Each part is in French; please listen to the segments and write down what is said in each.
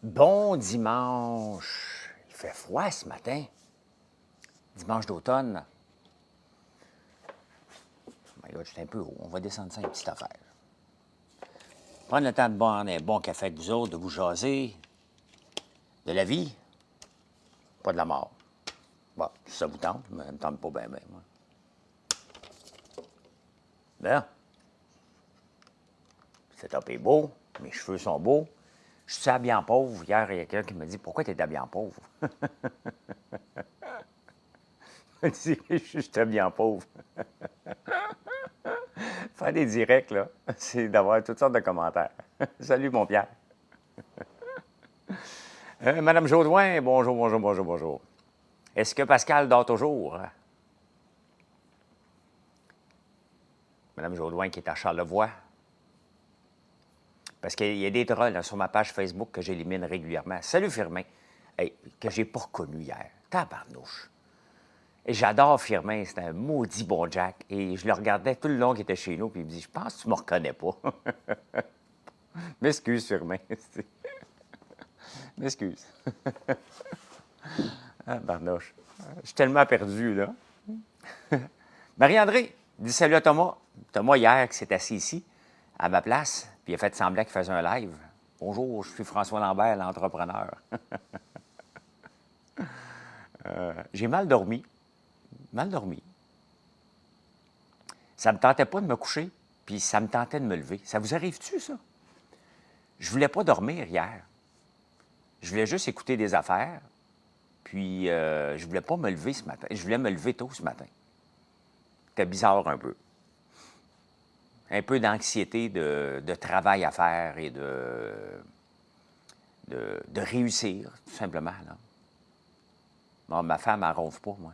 Bon dimanche. Il fait froid ce matin. Dimanche d'automne. My God, je suis un peu haut. On va descendre ça une petite affaire. Prendre le temps de boire un bon café avec vous autres, de vous jaser. De la vie. Pas de la mort. Bon, si ça vous tente, mais ça me tente pas bien, moi. Bien. Le setup est beau. Mes cheveux sont beaux. Je suis habillé en pauvre. Hier, il y a quelqu'un qui me dit « Pourquoi tu es habillé en pauvre? » Je dis « Je suis habillé en pauvre. » Faire des directs, là, c'est d'avoir toutes sortes de commentaires. Salut, mon Pierre. Madame Jaudoin, bonjour, bonjour, bonjour, bonjour. Est-ce que Pascal dort toujours? Madame Jaudoin qui est à Charlevoix. Parce qu'il y a des trolls là, sur ma page Facebook que j'élimine régulièrement. Salut, Firmin. Hey, que j'ai pas reconnu hier. Tabarnouche. Et j'adore Firmin, c'est un maudit bon Jack. Et je le regardais tout le long qu'il était chez nous, puis il me dit « Je pense que tu ne me reconnais pas. » M'excuse, Firmin. M'excuse. Ah, barnouche. Je suis tellement perdu, là. Marie-André dit salut à Thomas. Thomas, hier, qui s'est assis ici, à ma place, puis il a fait semblant qu'il faisait un live. Bonjour, je suis François Lambert, l'entrepreneur. J'ai mal dormi. Mal dormi. Ça ne me tentait pas de me coucher, puis ça me tentait de me lever. Ça vous arrive-tu, ça? Je voulais pas dormir hier. Je voulais juste écouter des affaires, puis je voulais pas me lever ce matin. Je voulais me lever tôt ce matin. C'était bizarre un peu. Un peu d'anxiété de travail à faire et de réussir, tout simplement. Là. Bon, ma femme, elle ne ronfle pas, moi.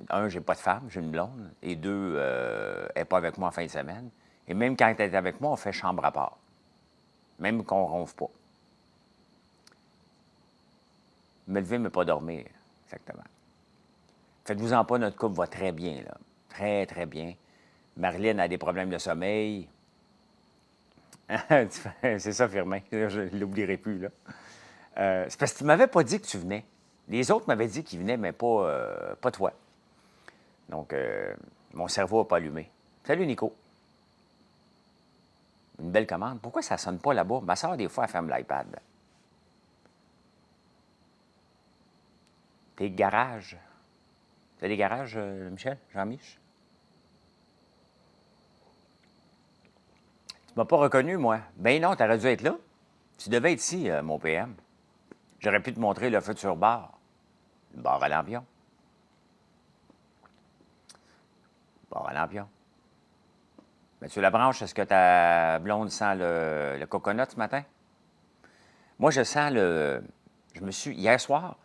Un, j'ai pas de femme, j'ai une blonde. Et deux, elle n'est pas avec moi en fin de semaine. Et même quand elle est avec moi, on fait chambre à part. Même qu'on ne ronfle pas. Me lever, mais pas dormir. Exactement. Faites-vous-en pas, notre couple va très bien, là. Très, très bien. Marilyn a des problèmes de sommeil. C'est ça, Firmin. Je ne l'oublierai plus, là. C'est parce que tu ne m'avais pas dit que tu venais. Les autres m'avaient dit qu'ils venaient, mais pas toi. Donc, mon cerveau n'a pas allumé. Salut, Nico. Une belle commande. Pourquoi ça ne sonne pas là-bas? Ma soeur, des fois, elle ferme l'iPad. Tes garages. Tu as des garages, Michel? Jean-Mich? Tu m'as pas reconnu, moi. Ben non, tu aurais dû être là. Tu devais être ici, mon PM. J'aurais pu te montrer le futur bar. Le bar à lampion. Bar à lampion. Mathieu Labranche, est-ce que ta blonde sent le coconut ce matin? Moi, je sens le... Hier soir,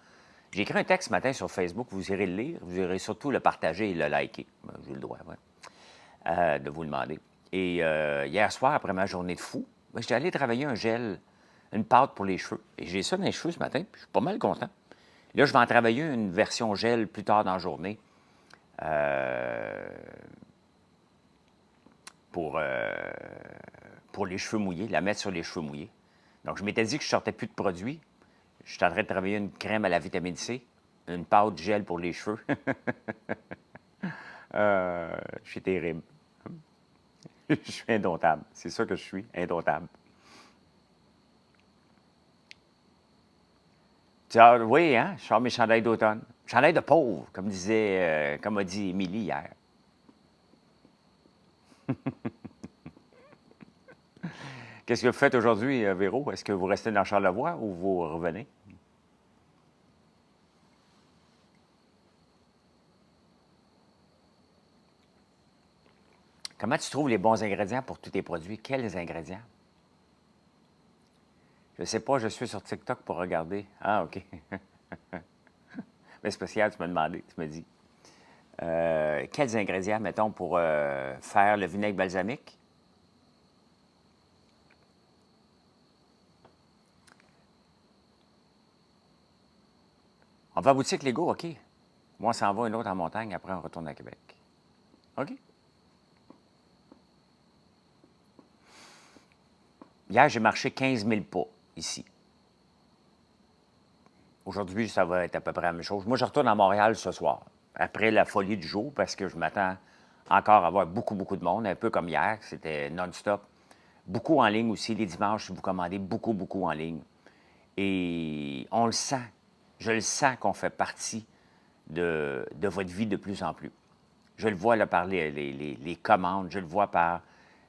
j'ai écrit un texte ce matin sur Facebook, vous irez le lire, vous irez surtout le partager et le liker. J'ai le droit, ouais, de vous le demander. Et hier soir, après ma journée de fou, j'étais allé travailler un gel, une pâte pour les cheveux. Et j'ai ça dans les cheveux ce matin, puis je suis pas mal content. Là, je vais en travailler une version gel plus tard dans la journée. Pour les cheveux mouillés, la mettre sur les cheveux mouillés. Donc, je m'étais dit que je ne sortais plus de produits. Je suis en train de travailler une crème à la vitamine C, une pâte gel pour les cheveux. Je suis terrible. Je suis indomptable. C'est ça que je suis, indomptable. Oui, hein? Je sors mes chandails d'automne. Chandails de pauvre, comme disait, comme a dit Émilie hier. Qu'est-ce que vous faites aujourd'hui, Véro? Est-ce que vous restez dans Charlevoix ou vous revenez? Comment tu trouves les bons ingrédients pour tous tes produits? Quels ingrédients? Je ne sais pas, je suis sur TikTok pour regarder. Ah, OK. Mais spécial, tu m'as demandé, tu m'as dit. Quels ingrédients, mettons, pour faire le vinaigre balsamique? On va à boutique Lego, OK. Moi, on s'en va une autre en montagne, après on retourne à Québec. OK. Hier, j'ai marché 15 000 pas ici. Aujourd'hui, ça va être à peu près la même chose. Moi, je retourne à Montréal ce soir, après la folie du jour, parce que je m'attends encore à voir beaucoup, beaucoup de monde, un peu comme hier, c'était non-stop. Beaucoup en ligne aussi, les dimanches, vous commandez beaucoup, beaucoup en ligne. Et on le sent, je le sens qu'on fait partie de votre vie de plus en plus. Je le vois là, par les commandes, je le vois par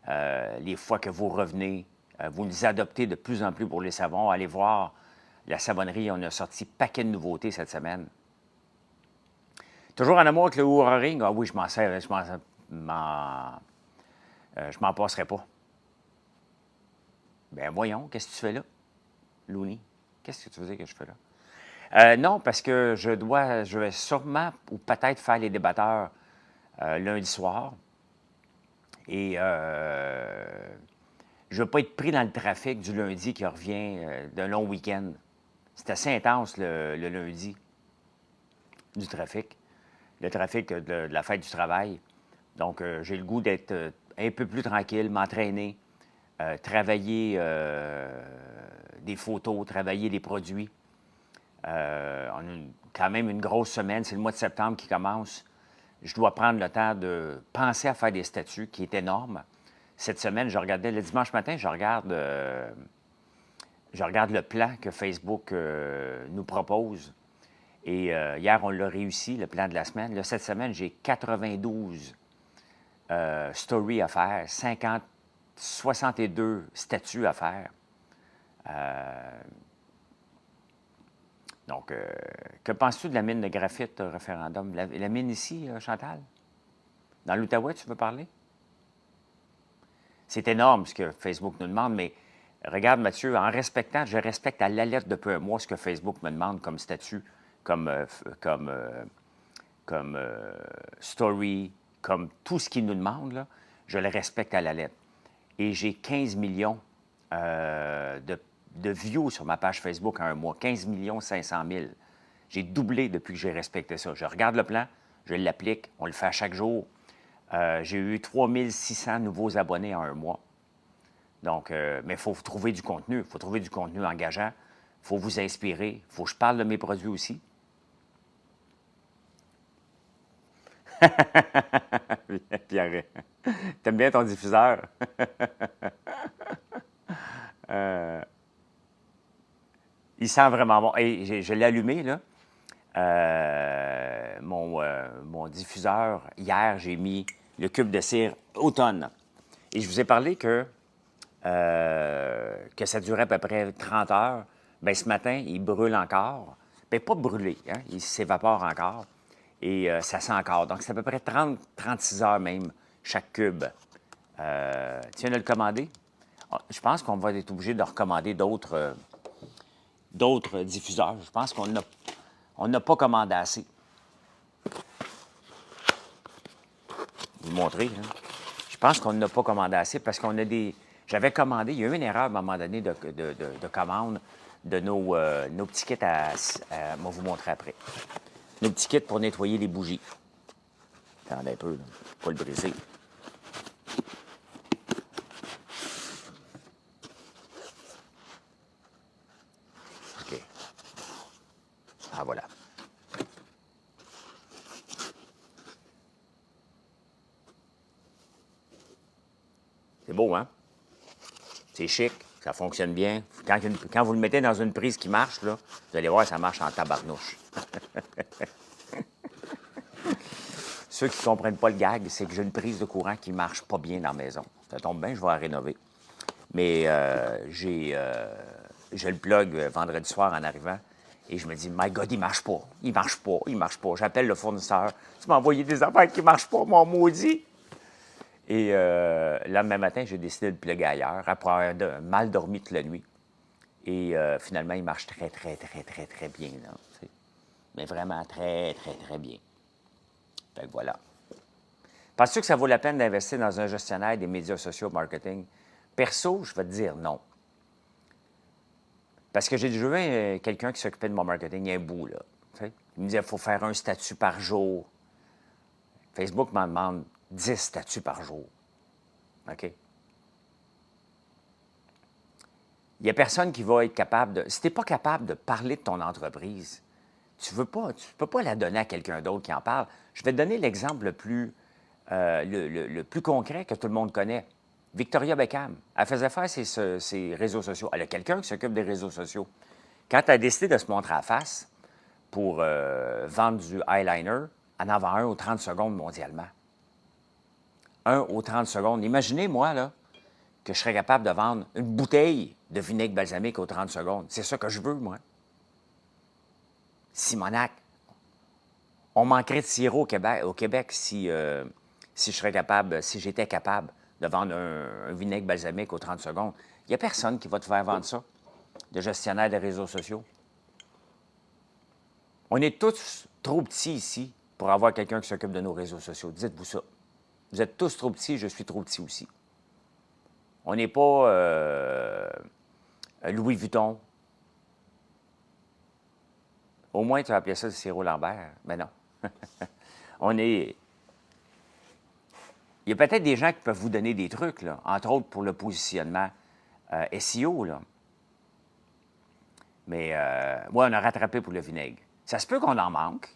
les fois que vous revenez. Vous nous adoptez de plus en plus pour les savons. Allez voir la savonnerie, on a sorti paquet de nouveautés cette semaine. Toujours en amour avec le Oura Ring. Ah oui, je m'en sers, je m'en passerai pas. Ben voyons, qu'est-ce que tu fais là, Looney? Qu'est-ce que tu faisais que je fais là? Non, parce que je vais sûrement ou peut-être faire les débatteurs lundi soir. Et je ne veux pas être pris dans le trafic du lundi qui revient d'un long week-end. C'est assez intense le lundi, du trafic. Le trafic de la fête du travail. Donc, j'ai le goût d'être un peu plus tranquille, m'entraîner, travailler des photos, travailler des produits. On a quand même une grosse semaine. C'est le mois de septembre qui commence. Je dois prendre le temps de penser à faire des statuts, qui est énorme. Cette semaine, je regardais, le dimanche matin, je regarde le plan que Facebook nous propose. Et hier, on l'a réussi, le plan de la semaine. Là, cette semaine, j'ai 92 stories à faire, 62 statuts à faire. Donc, que penses-tu de la mine de graphite référendum? La mine ici, Chantal? Dans l'Outaouais, tu veux parler? C'est énorme ce que Facebook nous demande, mais regarde, Mathieu, en respectant, je respecte à la lettre depuis un mois ce que Facebook me demande comme statut, comme story, comme tout ce qu'il nous demande, là, je le respecte à la lettre. Et j'ai 15 millions de views sur ma page Facebook en un mois, 15 500 000. J'ai doublé depuis que j'ai respecté ça. Je regarde le plan, je l'applique, on le fait à chaque jour. J'ai eu 3600 nouveaux abonnés en un mois. Donc, mais il faut trouver du contenu. Il faut trouver du contenu engageant. Il faut vous inspirer. Il faut que je parle de mes produits aussi. Pierre, t'aimes bien ton diffuseur? Il sent vraiment bon. Et je l'ai allumé, là. Mon diffuseur, hier, j'ai mis le cube de cire automne. Et je vous ai parlé que ça durait à peu près 30 heures. Bien, ce matin, il brûle encore. Bien, pas brûlé, hein? Il s'évapore encore. Et ça sent encore. Donc, c'est à peu près 30-36 heures même, chaque cube. Tu viens de le commander? Ah, je pense qu'on va être obligé de recommander d'autres diffuseurs. Je pense qu'on n'a pas commandé assez. Vous montrer, hein? Je pense qu'on n'a pas commandé assez parce qu'on a des... J'avais commandé, il y a eu une erreur à un moment donné de commande de nos petits kits on va vous montrer après. Nos petits kits pour nettoyer les bougies. Attendez un peu, là. Faut pas le briser. OK. Ah, voilà. C'est beau, hein? C'est chic, ça fonctionne bien. Quand vous le mettez dans une prise qui marche, là, vous allez voir, ça marche en tabarnouche. Ceux qui ne comprennent pas le gag, c'est que j'ai une prise de courant qui ne marche pas bien dans la maison. Ça tombe bien, je vais la rénover. Mais je le plug vendredi soir en arrivant et je me dis, my God, il ne marche pas. Il ne marche pas, il ne marche pas. J'appelle le fournisseur. Tu m'as envoyé des affaires qui ne marchent pas, mon maudit. Et le même matin, j'ai décidé de le plugger ailleurs après avoir mal dormi toute la nuit. Et finalement, il marche très, très, très, très, très bien. Là, mais vraiment très, très, très bien. Fait que voilà. Penses-tu que ça vaut la peine d'investir dans un gestionnaire des médias sociaux marketing? Perso, je vais te dire non. Parce que j'ai déjà vu quelqu'un qui s'occupait de mon marketing un bout, là. T'sais? Il me disait, il faut faire un statut par jour. Facebook m'en demande 10 statuts par jour. OK? Il n'y a personne qui va être capable de... Si tu n'es pas capable de parler de ton entreprise, tu ne peux pas la donner à quelqu'un d'autre qui en parle. Je vais te donner l'exemple le plus concret que tout le monde connaît. Victoria Beckham, elle faisait faire ses réseaux sociaux. Elle a quelqu'un qui s'occupe des réseaux sociaux. Quand elle a décidé de se montrer à face pour vendre du eyeliner, elle en vend un aux 30 secondes mondialement. Un aux 30 secondes. Imaginez, moi, là, que je serais capable de vendre une bouteille de vinaigre balsamique aux 30 secondes. C'est ça que je veux, moi. Simonac, on manquerait de sirop au Québec si je serais capable, si j'étais capable de vendre un vinaigre balsamique aux 30 secondes. Il n'y a personne qui va te faire vendre ça, de gestionnaire des réseaux sociaux. On est tous trop petits ici pour avoir quelqu'un qui s'occupe de nos réseaux sociaux. Dites-vous ça. Vous êtes tous trop petits, je suis trop petit aussi. On n'est pas Louis Vuitton. Au moins, tu as appelé ça le sirop Lambert. Mais non. On est... Il y a peut-être des gens qui peuvent vous donner des trucs, là, entre autres pour le positionnement SEO. Là. Mais ouais, on a rattrapé pour le vinaigre. Ça se peut qu'on en manque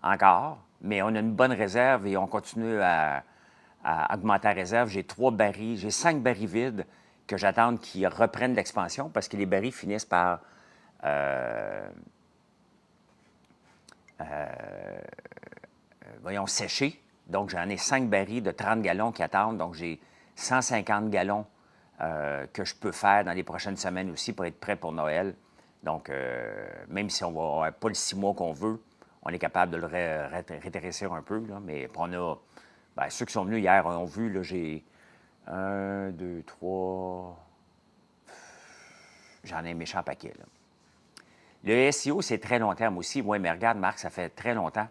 encore, mais on a une bonne réserve et on continue à augmenter la réserve. J'ai 5 barils vides que j'attends qu'ils reprennent l'expansion parce que les barils finissent par sécher. Donc, j'en ai 5 barils de 30 gallons qui attendent. Donc, j'ai 150 gallons que je peux faire dans les prochaines semaines aussi pour être prêt pour Noël. Donc, même si on n'a pas le 6 mois qu'on veut, on est capable de le rétrécir un peu. Là, mais on a... Bien, ceux qui sont venus hier ont vu, là, j'ai 1, 2, 3... J'en ai un méchant paquet, là. Le SEO, c'est très long terme aussi. Oui, mais regarde, Marc, ça fait très longtemps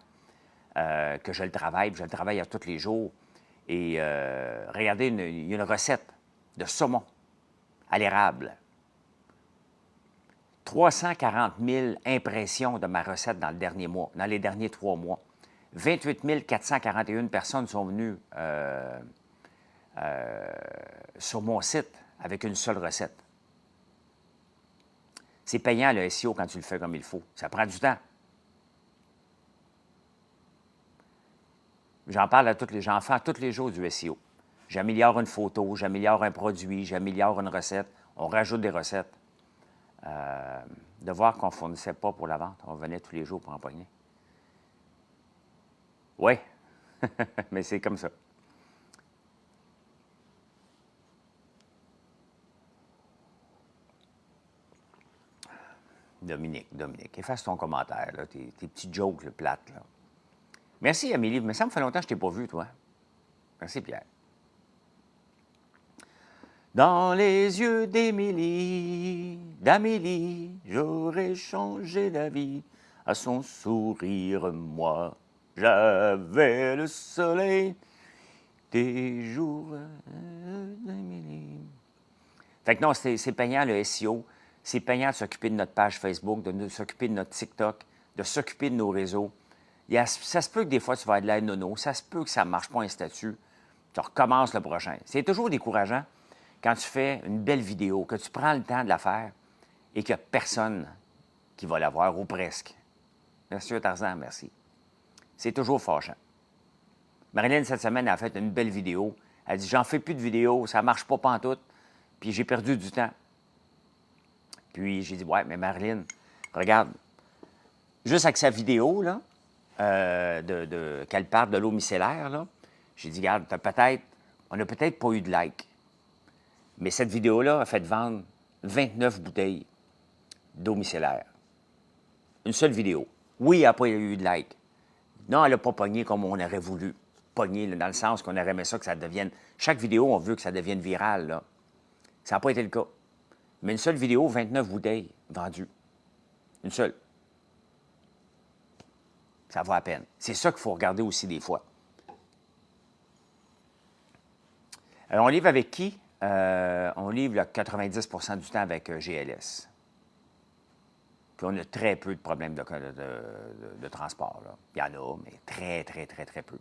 que je le travaille. Je le travaille à tous les jours. Et regardez, il y a une recette de saumon à l'érable. 340 000 impressions de ma recette dans le dernier mois, dans les derniers 3 mois. 28 441 personnes sont venues sur mon site avec une seule recette. C'est payant le SEO quand tu le fais comme il faut. Ça prend du temps. J'en fais à tous les jours du SEO. J'améliore une photo, j'améliore un produit, j'améliore une recette. On rajoute des recettes. De voir qu'on ne fournissait pas pour la vente. On venait tous les jours pour empoigner. Oui, mais c'est comme ça. Dominique, efface ton commentaire, là, tes petits jokes là, plates. Là. Merci, Amélie. Mais ça me fait longtemps que je ne t'ai pas vu, toi. Merci, Pierre. Dans les yeux d'Amélie, j'aurais changé la vie. À son sourire, moi, j'avais le soleil des jours d'Amélie. Fait que non, c'est payant le SEO. C'est payant de s'occuper de notre page Facebook, de s'occuper de notre TikTok, de s'occuper de nos réseaux. Ça se peut que des fois, tu vas être de l'aide nono. Ça se peut que ça ne marche pas un statut. Tu recommences le prochain. C'est toujours décourageant quand tu fais une belle vidéo, que tu prends le temps de la faire et qu'il n'y a personne qui va la voir, ou presque. Monsieur Tarzan, merci. C'est toujours fâchant. Marilyn, cette semaine, a fait une belle vidéo. Elle dit, j'en fais plus de vidéos, ça ne marche pas pantoute, puis j'ai perdu du temps. Puis j'ai dit, ouais, mais Marilyn, regarde, juste avec sa vidéo, là, qu'elle parle de l'eau micellaire, là, j'ai dit, regarde, on n'a peut-être pas eu de like, mais cette vidéo-là a fait vendre 29 bouteilles d'eau micellaire. Une seule vidéo. Oui, elle n'a pas eu de like. Non, elle n'a pas pogné comme on aurait voulu. Pogné, là, dans le sens qu'on aurait aimé ça que ça devienne... Chaque vidéo, on veut que ça devienne viral, là. Ça n'a pas été le cas. Mais une seule vidéo, 29 bouteilles vendues. Une seule. Ça vaut à peine. C'est ça qu'il faut regarder aussi des fois. On livre avec qui? On livre le 90 % du temps avec GLS. Puis on a très peu de problèmes de transport. Là. Il y en a, mais très, très, très, très peu.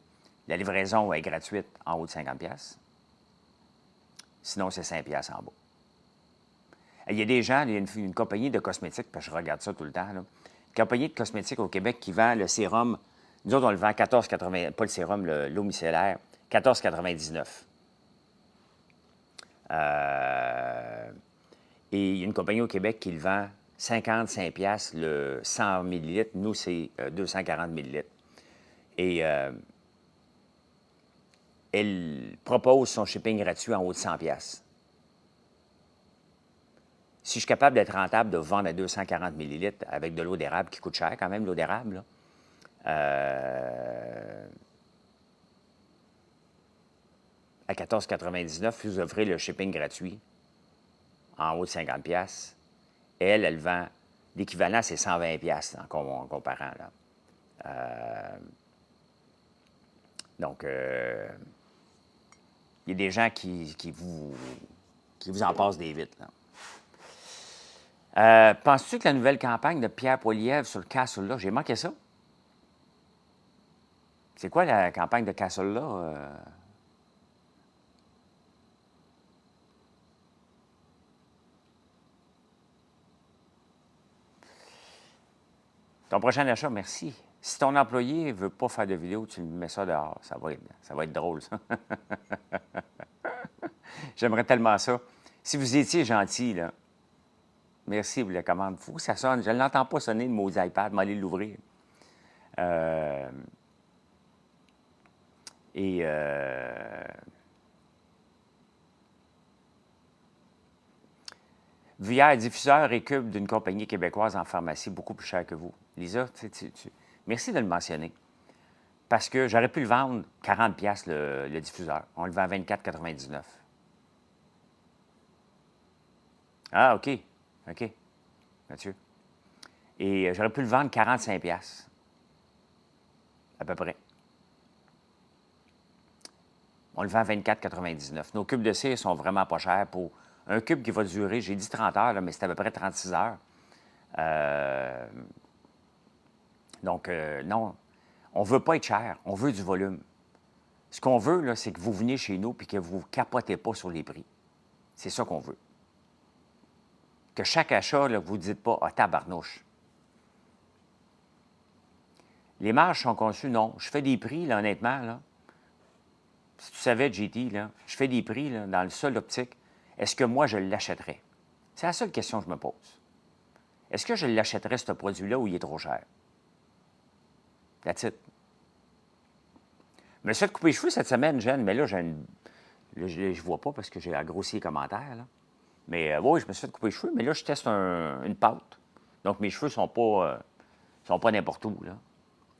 La livraison est gratuite en haut de 50$. Sinon, c'est 5$ en bas. Il y a des gens, il y a une compagnie de cosmétiques, parce que je regarde ça tout le temps, là. Une compagnie de cosmétiques au Québec qui vend le sérum. Nous autres, on le vend 14,80, pas le sérum, l'eau micellaire, 14,99. Et il y a une compagnie au Québec qui le vend 55 piastres le 100 millilitres. Nous, c'est 240 millilitres. Et elle propose son shipping gratuit en haut de 100 piastres. Si je suis capable d'être rentable de vendre à 240 millilitres avec de l'eau d'érable qui coûte cher quand même, l'eau d'érable, là, à 14,99, vous offrez le shipping gratuit en haut de 50 piastres. Elle vend, l'équivalent, c'est 120 piastres en comparant. Là. Donc, il y a des gens qui vous en passent des vites. Penses-tu que la nouvelle campagne de Pierre Poilievre sur le Castle-là, j'ai manqué ça? C'est quoi la campagne de Castle-là? Ton prochain achat, merci. Si ton employé ne veut pas faire de vidéo, tu mets ça dehors. Ça va être drôle, ça. J'aimerais tellement ça. Si vous étiez gentil, là, merci pour la commande. Il faut que ça sonne. Je ne l'entends pas sonner, le maudit iPad. M'aller l'ouvrir. Vuillard, diffuseur et cube d'une compagnie québécoise en pharmacie, beaucoup plus cher que vous. Lisa, merci de le mentionner. Parce que j'aurais pu le vendre 40 piastres le diffuseur. On le vend à 24,99. Ah, OK. OK. Mathieu. Et j'aurais pu le vendre 45 piastres. À peu près. On le vend à 24,99. Nos cubes de cire sont vraiment pas chers pour un cube qui va durer, j'ai dit 30 heures, là, mais c'est à peu près 36 heures. Donc, non, on ne veut pas être cher, on veut du volume. Ce qu'on veut, là, c'est que vous veniez chez nous et que vous ne capotez pas sur les prix. C'est ça qu'on veut. Que chaque achat, là, vous ne dites pas « Ah, tabarnouche ». Les marges sont conçues, non. Je fais des prix, là, honnêtement, là. Si tu savais, JT, là, je fais des prix là, dans le seul optique. Est-ce que moi, je l'achèterais? C'est la seule question que je me pose. Est-ce que je l'achèterais, ce produit-là, ou il est trop cher? That's it. Je me suis fait couper les cheveux cette semaine, Jeanne, mais là, je ne vois pas parce que j'ai agrossi les commentaires. Là. Mais oui, je me suis fait couper les cheveux, mais là, je teste une pâte. Donc, mes cheveux ne sont pas n'importe où. Là.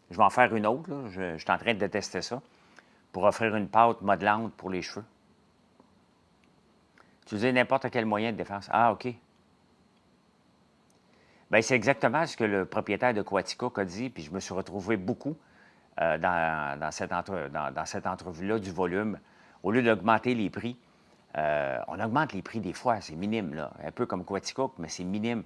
Je vais en faire une autre. Là. Je suis en train de tester ça pour offrir une pâte modelante pour les cheveux. Utiliser n'importe quel moyen de défense. Ah, OK. Bien, c'est exactement ce que le propriétaire de Quaticook a dit, puis je me suis retrouvé beaucoup dans cette entrevue-là du volume. Au lieu d'augmenter les prix, on augmente les prix des fois, c'est minime, là, un peu comme Quaticook, mais c'est minime.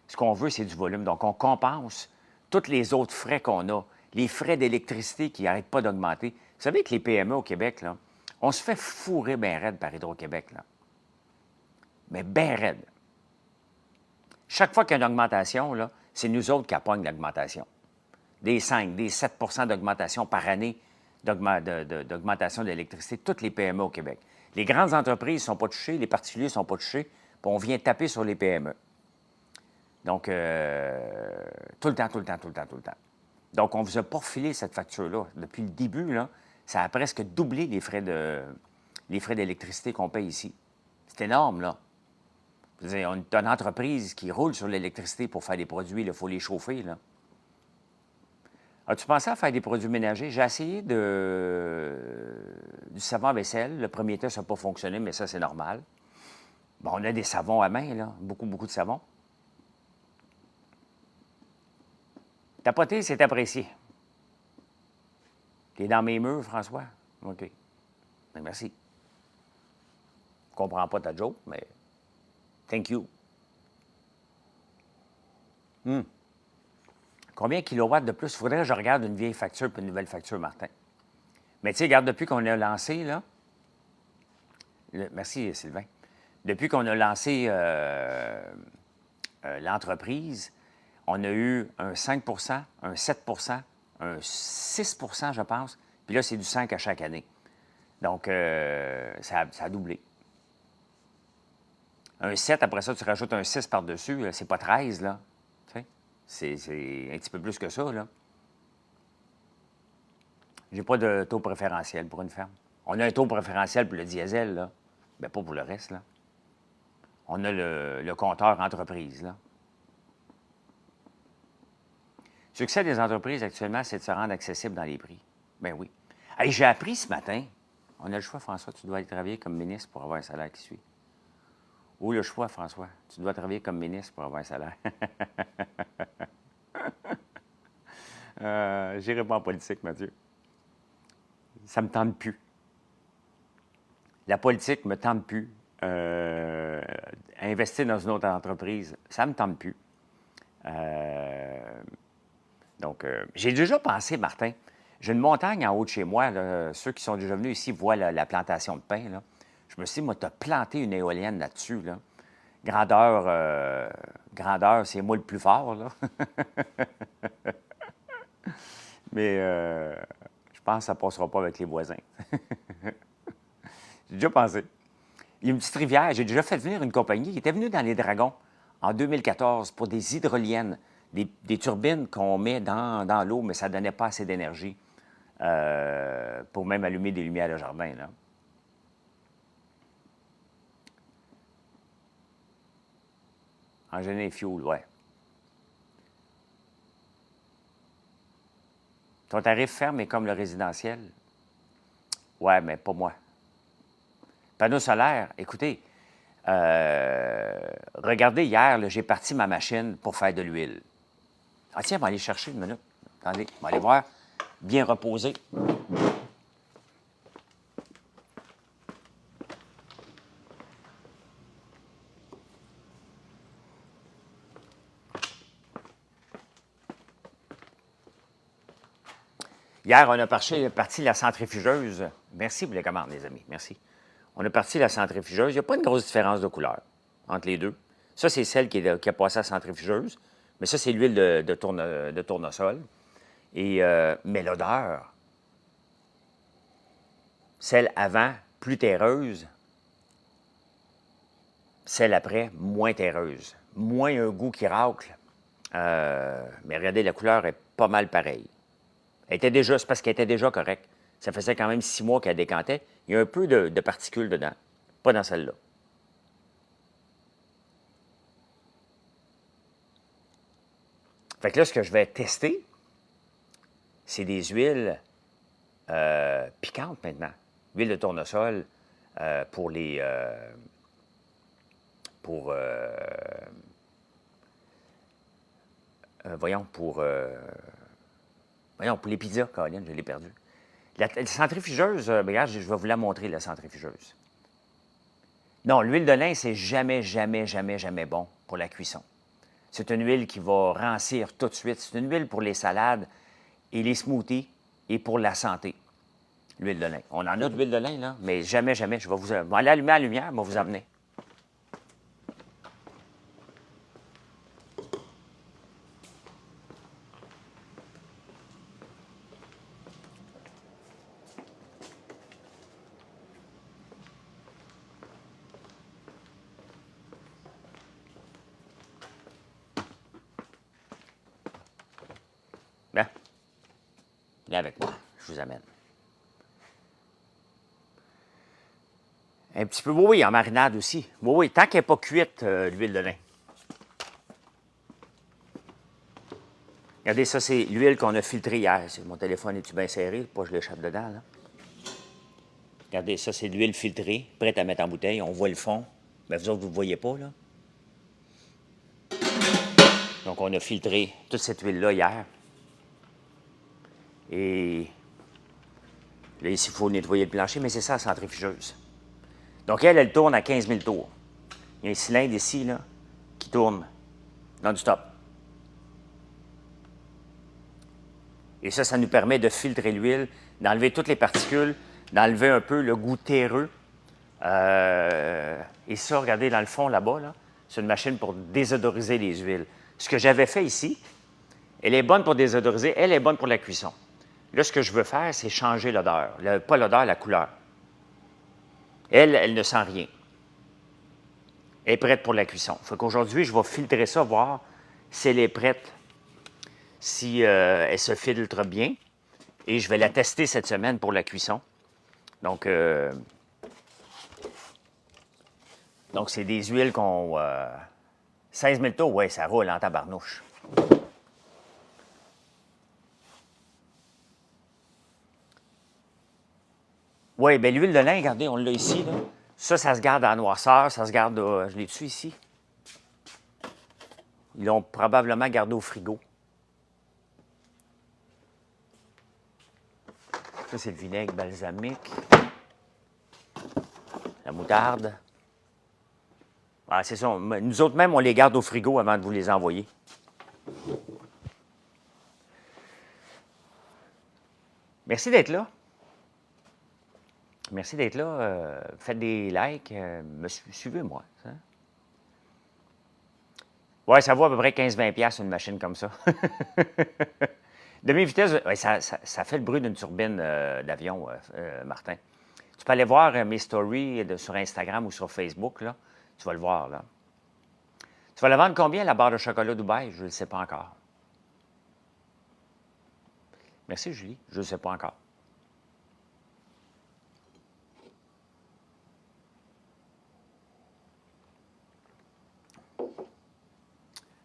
Ce qu'on veut, c'est du volume. Donc, on compense tous les autres frais qu'on a, les frais d'électricité qui n'arrêtent pas d'augmenter. Vous savez que les PME au Québec, là, on se fait fourrer bien raide par Hydro-Québec, là. Mais bien raide. Chaque fois qu'il y a une augmentation, là, c'est nous autres qui appognent l'augmentation. Des 5, des 7 d'augmentation par année d'augmentation d'électricité, toutes les PME au Québec. Les grandes entreprises ne sont pas touchées, les particuliers ne sont pas touchés, puis on vient taper sur les PME. Donc, tout le temps. Donc, on ne vous a pas refilé cette facture-là. Depuis le début, là, ça a presque doublé les frais d'électricité qu'on paye ici. C'est énorme, là. On est une entreprise qui roule sur l'électricité pour faire des produits, il faut les chauffer. Là. As-tu pensé à faire des produits ménagers? J'ai essayé du savon à vaisselle. Le premier test n'a pas fonctionné, mais ça, c'est normal. Bon, on a des savons à main, là. Beaucoup de savons. Tapoter, c'est apprécié. T'es dans mes murs, François? OK. Ben, merci. Je comprends pas ta joke, mais... Thank you. Combien de kilowatts de plus? Il faudrait que je regarde une vieille facture puis une nouvelle facture, Martin. Mais tu sais, regarde, depuis qu'on a lancé, là... merci, Sylvain. Depuis qu'on a lancé l'entreprise, on a eu un 5 un 7 un 6 je pense. Puis là, c'est du 5 à chaque année. Donc, ça a doublé. Un 7, après ça, tu rajoutes un 6 par-dessus, c'est pas 13, là. Tu sais, c'est un petit peu plus que ça, là. J'ai pas de taux préférentiel pour une ferme. On a un taux préférentiel pour le diesel, là. Mais pas pour le reste, là. On a le compteur entreprise, là. Le succès des entreprises actuellement, c'est de se rendre accessible dans les prix. Ben oui. Hey, j'ai appris ce matin, on a le choix, François, tu dois aller travailler comme ministre pour avoir un salaire qui suit. Ou le choix, François, tu dois travailler comme ministre pour avoir un salaire. J'irai pas en politique, Mathieu. Ça me tente plus. La politique me tente plus. Investir dans une autre entreprise, ça me tente plus. Donc, j'ai déjà pensé, Martin, j'ai une montagne en haut de chez moi. Là, ceux qui sont déjà venus ici voient la plantation de pin. Là. Je me suis dit, moi, tu as planté une éolienne là-dessus. Là. Grandeur, c'est moi le plus fort. Là. Mais je pense que ça ne passera pas avec les voisins. J'ai déjà pensé. Il y a une petite rivière. J'ai déjà fait venir une compagnie qui était venue dans les Dragons en 2014 pour des hydroliennes, des turbines qu'on met dans l'eau, mais ça ne donnait pas assez d'énergie pour même allumer des lumières de jardin. Là. En général, fuel, ouais. Ton tarif ferme est comme le résidentiel? Ouais, mais pas moi. Panneau solaire, écoutez, regardez, hier, j'ai parti ma machine pour faire de l'huile. Ah tiens, on va aller chercher une minute. Attendez, on va aller voir. Bien reposé. Hier, on a parti la centrifugeuse. Merci pour les commandes, les amis. Merci. On a parti la centrifugeuse. Il n'y a pas une grosse différence de couleur entre les deux. Ça, c'est celle qui a passé à la centrifugeuse. Mais ça, c'est l'huile de tournesol. Et, mais l'odeur, celle avant, plus terreuse. Celle après, moins terreuse. Moins un goût qui racle. Mais regardez, la couleur est pas mal pareille. C'est parce qu'elle était déjà correcte. Ça faisait quand même 6 mois qu'elle décantait. Il y a un peu de particules dedans. Pas dans celle-là. Fait que là, ce que je vais tester, c'est des huiles piquantes maintenant. Huile de tournesol pour les... voyons, pour les pizzas, Colin, je l'ai perdu. La centrifugeuse, regarde, je vais vous la montrer, la centrifugeuse. Non, l'huile de lin, c'est jamais, jamais, jamais, jamais bon pour la cuisson. C'est une huile qui va rancir tout de suite. C'est une huile pour les salades et les smoothies et pour la santé. L'huile de lin. On en a de l'huile de lin, là, mais jamais, jamais. Je vais aller allumer la lumière, je vais vous amener. Bien. Viens avec moi, je vous amène. Un petit peu, oui, en marinade aussi. Oui, tant qu'elle n'est pas cuite, l'huile de lin. Regardez, ça, c'est l'huile qu'on a filtrée hier. Mon téléphone est-tu bien serré? Pas que je l'échappe dedans, là. Regardez, ça, c'est l'huile filtrée, prête à mettre en bouteille. On voit le fond. Mais vous autres, vous ne voyez pas, là. Donc, on a filtré toute cette huile-là hier. Et là, ici, il faut nettoyer le plancher, mais c'est ça, la centrifugeuse. Donc, elle tourne à 15 000 tours. Il y a un cylindre ici, là, qui tourne non-stop. Et ça nous permet de filtrer l'huile, d'enlever toutes les particules, d'enlever un peu le goût terreux. Et ça, regardez, dans le fond, là-bas, là, c'est une machine pour désodoriser les huiles. Ce que j'avais fait ici, elle est bonne pour désodoriser, elle est bonne pour la cuisson. Là, ce que je veux faire, c'est changer l'odeur. Pas l'odeur, la couleur. Elle ne sent rien. Elle est prête pour la cuisson. Fait qu'aujourd'hui, je vais filtrer ça, voir si elle est prête, si elle se filtre bien. Et je vais la tester cette semaine pour la cuisson. Donc c'est des huiles qu'on... 16 000 taux, oui, ça roule en tabarnouche. Oui, bien l'huile de lin, regardez, on l'a ici, là. Ça se garde à noirceur, ça se garde... je l'ai dessus ici. Ils l'ont probablement gardé au frigo. Ça, c'est le vinaigre balsamique. La moutarde. Ah, c'est ça. Nous autres même, on les garde au frigo avant de vous les envoyer. Merci d'être là. Merci d'être là. Faites des likes. Suivez-moi. Hein? Oui, ça vaut à peu près 15-20$ une machine comme ça. Demi-vitesse, ouais, ça fait le bruit d'une turbine d'avion, Martin. Tu peux aller voir mes stories sur Instagram ou sur Facebook, là. Tu vas le voir, là. Tu vas la vendre combien, la barre de chocolat Dubaï? Je ne le sais pas encore. Merci, Julie. Je ne le sais pas encore.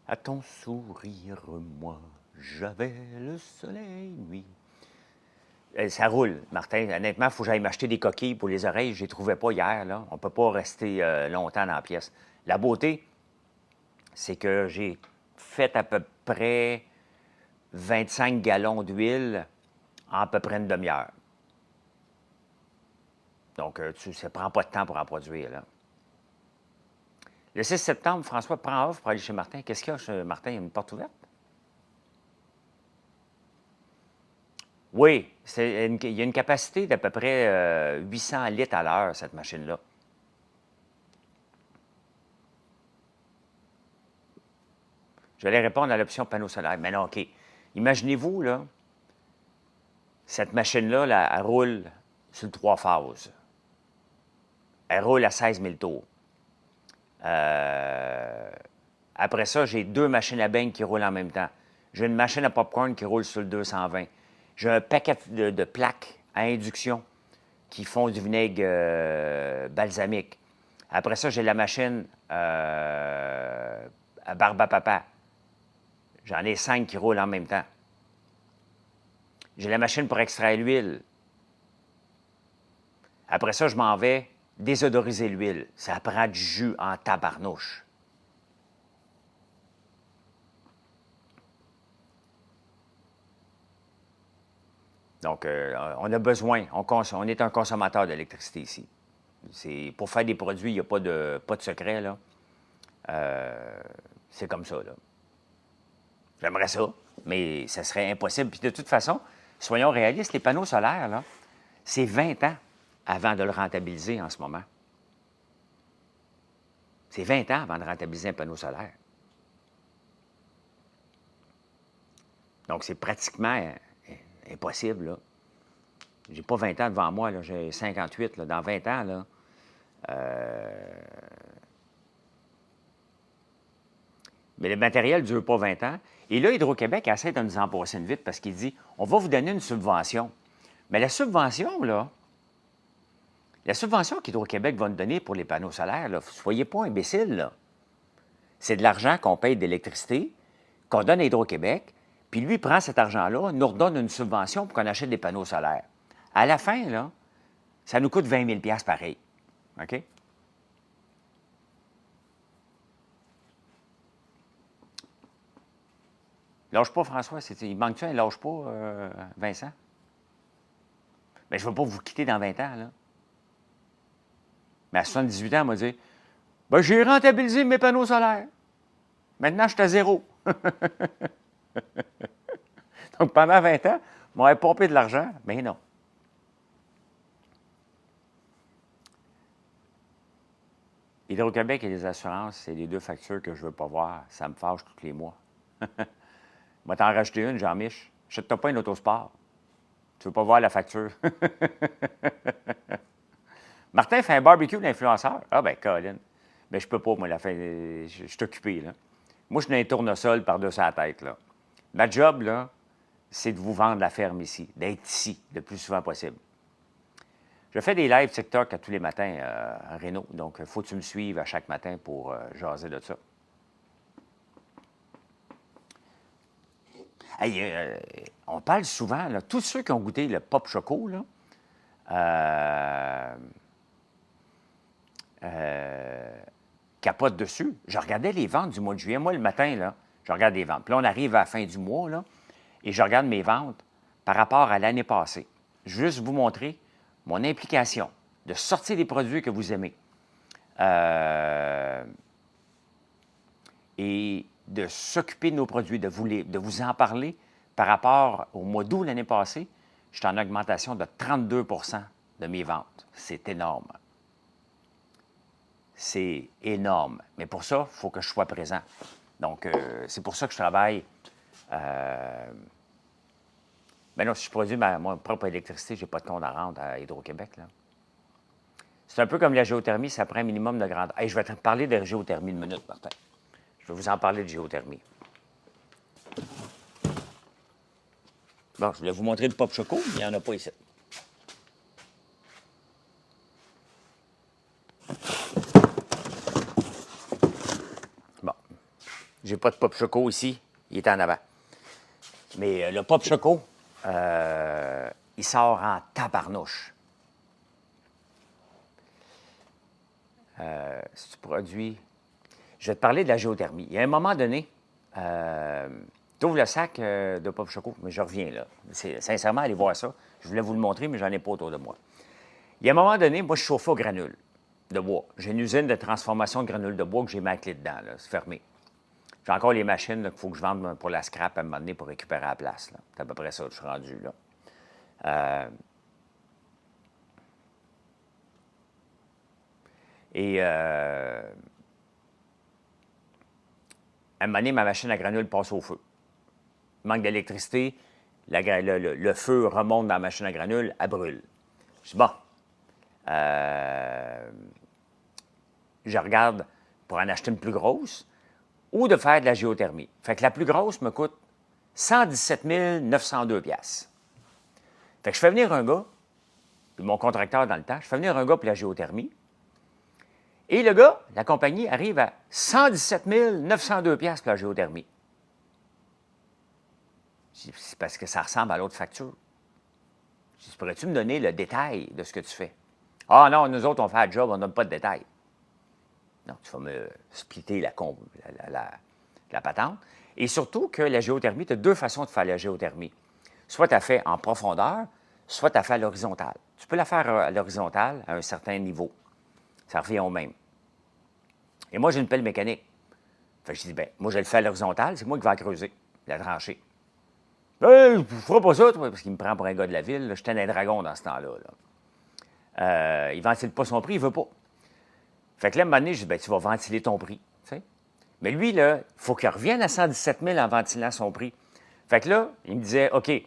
À ton sourire, moi, j'avais le soleil nuit. Ça roule, Martin. Honnêtement, il faut que j'aille m'acheter des coquilles pour les oreilles. Je ne les trouvais pas hier, là. On ne peut pas rester longtemps dans la pièce. La beauté, c'est que j'ai fait à peu près 25 gallons d'huile en à peu près une demi-heure. Donc, ça ne prend pas de temps pour en produire, là. Le 6 septembre, François prend off pour aller chez Martin. Qu'est-ce qu'il y a chez Martin? Il y a une porte ouverte? Oui, il y a une capacité d'à peu près 800 litres à l'heure, cette machine-là. Je vais répondre à l'option panneau solaire. Mais non, OK. Imaginez-vous, là, cette machine-là, là, elle roule sur 3 phases. Elle roule à 16 000 tours. Après ça, j'ai 2 machines à beignes qui roulent en même temps. J'ai une machine à popcorn qui roule sur le 220. J'ai un paquet de plaques à induction qui font du vinaigre balsamique. Après ça, j'ai la machine à barbe à papa. J'en ai 5 qui roulent en même temps. J'ai la machine pour extraire l'huile. Après ça, je m'en vais désodoriser l'huile. Ça prend du jus en tabarnouche. Donc, on a besoin, on est un consommateur d'électricité ici. Pour faire des produits, il n'y a pas de secret, là. C'est comme ça, là. J'aimerais ça, mais ça serait impossible. Puis de toute façon, soyons réalistes, les panneaux solaires, là, c'est 20 ans avant de le rentabiliser en ce moment. C'est 20 ans avant de rentabiliser un panneau solaire. Donc, c'est pratiquement impossible, là. J'ai pas 20 ans devant moi, là, j'ai 58. Là. Dans 20 ans, là, mais le matériel ne dure pas 20 ans. Et là, Hydro-Québec essaie de nous en passer une vite parce qu'il dit, on va vous donner une subvention. Mais la subvention, là, la subvention qu'Hydro-Québec va nous donner pour les panneaux solaires, là, soyez pas imbéciles, là. C'est de l'argent qu'on paye d'électricité, qu'on donne à Hydro-Québec, puis lui, il prend cet argent-là, nous redonne une subvention pour qu'on achète des panneaux solaires. À la fin, là, ça nous coûte 20 000 pareil. OK? Lâche pas, François. Il manque-tu un lâche pas, Vincent? Mais je ne vais pas vous quitter dans 20 ans, là. Mais à 78 ans, elle m'a dit, ben, j'ai rentabilisé mes panneaux solaires. Maintenant, je suis à zéro. Donc, pendant 20 ans, on m'aurait pompé de l'argent, mais non. Hydro-Québec et les assurances, c'est les deux factures que je ne veux pas voir. Ça me fâche tous les mois. Moi, t'en racheter une, Jean-Mich. Achète-toi pas une autosport. Tu veux pas voir la facture. Martin fait un barbecue d'influenceur. Ah, ben, Colin. Mais je peux pas, moi, je suis occupé, là. Moi, je suis dans un tournesol par-dessus la tête, là. Ma job, là, c'est de vous vendre la ferme ici, d'être ici le plus souvent possible. Je fais des lives TikTok à tous les matins à Rénault, donc il faut que tu me suives à chaque matin pour jaser de ça. Hey, on parle souvent, là, tous ceux qui ont goûté le Pop Choco, là, capotent dessus. Je regardais les ventes du mois de juillet. Moi, le matin, là, je regarde les ventes. Puis là, on arrive à la fin du mois, là, et je regarde mes ventes par rapport à l'année passée. Je veux juste vous montrer mon implication de sortir des produits que vous aimez et de s'occuper de nos produits, de vous en parler par rapport au mois d'août l'année passée. Je suis en augmentation de 32 de mes ventes. C'est énorme. C'est énorme. Mais pour ça, il faut que je sois présent. Donc, c'est pour ça que je travaille. Mais non, si je produis ma propre électricité, je n'ai pas de compte à rendre à Hydro-Québec. C'est un peu comme la géothermie, ça prend un minimum de grandeur. Hey, je vais te parler de géothermie une minute, Martin. Je vais vous en parler de géothermie. Bon, je voulais vous montrer le Pop Choco, mais il n'y en a pas ici. Bon, j'ai pas de Pop Choco ici, il est en avant. Mais le Pop Choco, il sort en tabarnouche. Si tu produis... Je vais te parler de la géothermie. Il y a un moment donné, tu ouvres le sac de Pop Choco, mais je reviens là. Sincèrement, allez voir ça. Je voulais vous le montrer, mais j'en ai pas autour de moi. Il y a un moment donné, moi, je chauffais au granule de bois. J'ai une usine de transformation de granules de bois que j'ai mis la clé dedans, c'est fermé. J'ai encore les machines qu'il faut que je vende pour la scrap à un moment donné pour récupérer la place. C'est à peu près ça que je suis rendu là. À un moment donné, ma machine à granules passe au feu. Il manque d'électricité, le feu remonte dans la machine à granules, elle brûle. Je dis, bon, je regarde pour en acheter une plus grosse ou de faire de la géothermie. Fait que la plus grosse me coûte 117 902 $. Fait que je fais venir un gars, puis mon contracteur dans le temps, je fais venir un gars pour la géothermie. Et le gars, la compagnie, arrive à 117 902 $ pour la géothermie. C'est parce que ça ressemble à l'autre facture. Je dis, pourrais-tu me donner le détail de ce que tu fais? Ah non, nous autres, on fait le job, on n'a pas de détail. Non, tu vas me splitter la patente. Et surtout que la géothermie, tu as deux façons de faire la géothermie. Soit tu as fait en profondeur, soit tu as fait à l'horizontale. Tu peux la faire à l'horizontale à un certain niveau. Ça revient au même. Et moi, j'ai une pelle mécanique. Fait que je dis, bien, moi, je le fais à l'horizontale, c'est moi qui vais la creuser, la trancher. Hey, je ne ferai pas ça, toi, parce qu'il me prend pour un gars de la ville. J'étais un dragon dans ce temps-là. Il ne ventile pas son prix, il ne veut pas. Fait que là, à un moment donné, je dis, bien, tu vas ventiler ton prix. T'sais? Mais lui, là, il faut qu'il revienne à 117 000 en ventilant son prix. Fait que là, il me disait, OK, il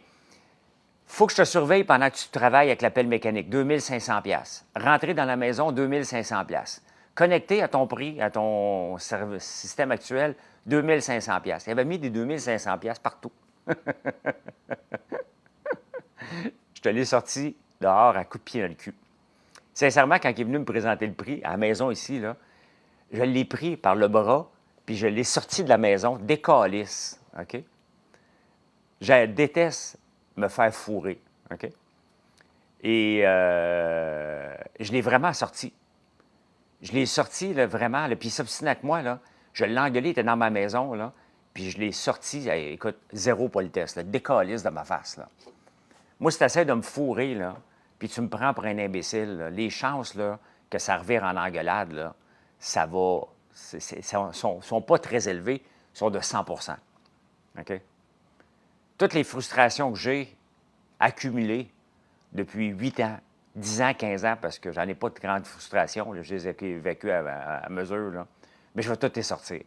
faut que je te surveille pendant que tu travailles avec la pelle mécanique, 2500 $. Rentrer dans la maison, 2500 $. Connecté à ton prix, à ton système actuel, 2500 $. Il avait mis des 2500 $ partout. Je te l'ai sorti dehors à coups de pied dans le cul. Sincèrement, quand il est venu me présenter le prix à la maison ici, là, je l'ai pris par le bras, puis je l'ai sorti de la maison, décalisse, OK? Je déteste me faire fourrer, OK? Et je l'ai vraiment sorti. Je l'ai sorti, là, vraiment, là, puis il s'obstinait avec moi, là. Je l'ai engueulé, il était dans ma maison, là, puis je l'ai sorti, écoute, zéro politesse, là, décalisse de ma face, là. Moi, si tu essaies de me fourrer, là, puis tu me prends pour un imbécile, là, les chances là, que ça revire en engueulade, là, ça va... sont pas très élevées, sont de 100 %. OK? Toutes les frustrations que j'ai accumulées depuis 8 ans 10 ans, 15 ans, parce que j'en ai pas de grande frustration. Là, je les ai évacués à mesure. Là. Mais je vais tout les sortir.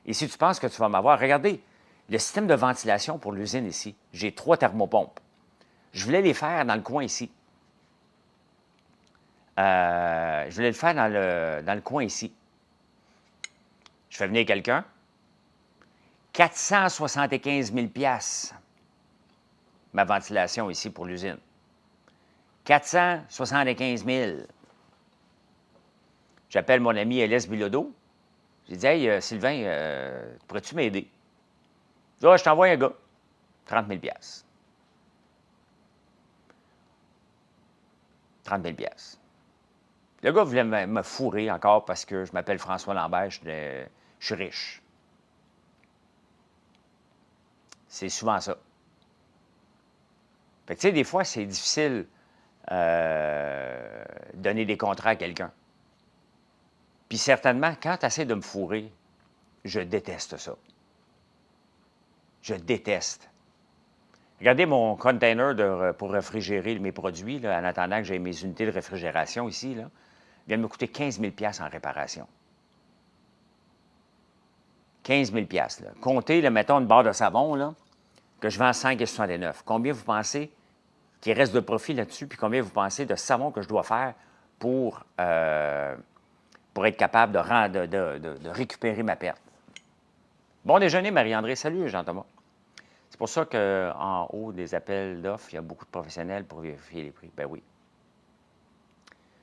Et si tu penses que tu vas m'avoir, regardez, le système de ventilation pour l'usine ici, j'ai 3 thermopompes. Je voulais les faire dans le coin ici. Je voulais le faire dans le coin ici. Je fais venir quelqu'un. 475 000 ma ventilation ici pour l'usine. 475 000. J'appelle mon ami L.S. Bilodeau. J'ai dit, hey, Sylvain, pourrais-tu m'aider? Il dit, ah, je t'envoie un gars. 30 000 30 000 Le gars voulait me fourrer encore parce que je m'appelle François Lambert, je suis riche. C'est souvent ça. Fait que, tu sais, des fois, c'est difficile donner des contrats à quelqu'un. Puis certainement, quand tu essaies de me fourrer, je déteste ça. Je déteste. Regardez mon container pour réfrigérer mes produits, là, en attendant que j'ai mes unités de réfrigération ici, là, vient de me coûter 15 000 en réparation. 15 000 là. Comptez, là, mettons, une barre de savon là, que je vends à 5,69. Combien vous pensez qu'il reste de profit là-dessus? Puis combien vous pensez de savon que je dois faire pour être capable de récupérer ma perte? Bon déjeuner, Marie-André. Salut, Jean-Thomas. C'est pour ça qu'en haut des appels d'offres, il y a beaucoup de professionnels pour vérifier les prix. Ben oui.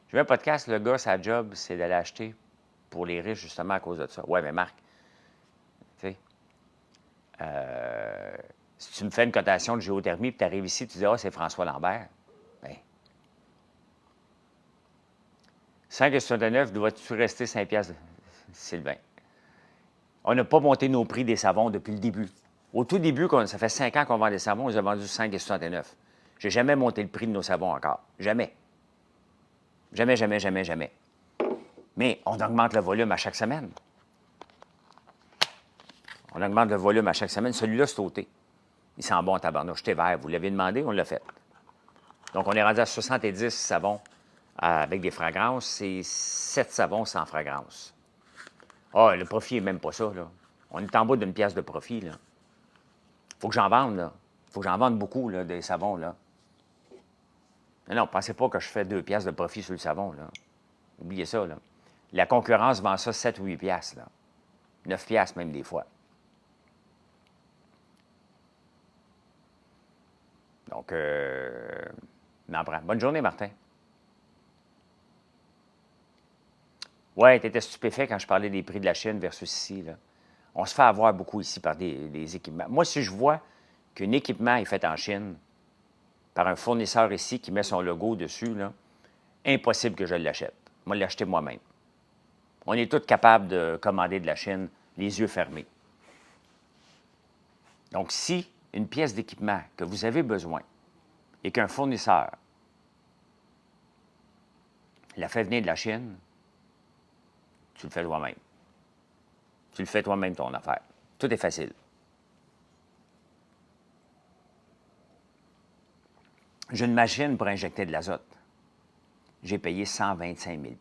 Je veux un podcast, le gars, sa job, c'est d'aller acheter pour les riches, justement, à cause de ça. Ouais, mais Marc, tu sais, si tu me fais une cotation de géothermie, puis tu arrives ici, tu dis, ah, c'est François Lambert. Bien. 5,69, dois-tu rester 5 piastres, Sylvain? On n'a pas monté nos prix des savons depuis le début. Au tout début, ça fait 5 ans qu'on vend des savons, on les a vendus 5,69. Je n'ai jamais monté le prix de nos savons encore. Jamais. Jamais, jamais, jamais, jamais. Mais on augmente le volume à chaque semaine. On augmente le volume à chaque semaine. Celui-là, c'est ôté. Il sent bon, tabarnouche. Thé vert. Vous l'avez demandé, on l'a fait. Donc, on est rendu à 70 savons avec des fragrances. C'est 7 savons sans fragrance. Ah, le profit n'est même pas ça, là. On est en bas d'une pièce de profit, là. Faut que j'en vende, là. Faut que j'en vende beaucoup, là, des savons, là. Mais non, pensez pas que je fais 2 piastres de profit sur le savon, là. Oubliez ça, là. La concurrence vend ça 7 ou 8 piastres, là. 9 piastres même des fois. Donc, m'en prends. Bonne journée, Martin. Ouais, tu étais stupéfait quand je parlais des prix de la Chine versus ici, là. On se fait avoir beaucoup ici par des équipements. Moi, si je vois qu'un équipement est fait en Chine par un fournisseur ici qui met son logo dessus, là, impossible que je l'achète. Moi, l'acheter moi-même. On est tous capables de commander de la Chine, les yeux fermés. Donc, si une pièce d'équipement que vous avez besoin et qu'un fournisseur la fait venir de la Chine, tu le fais toi-même. Tu le fais toi-même, ton affaire. Tout est facile. J'ai une machine pour injecter de l'azote. J'ai payé 125 000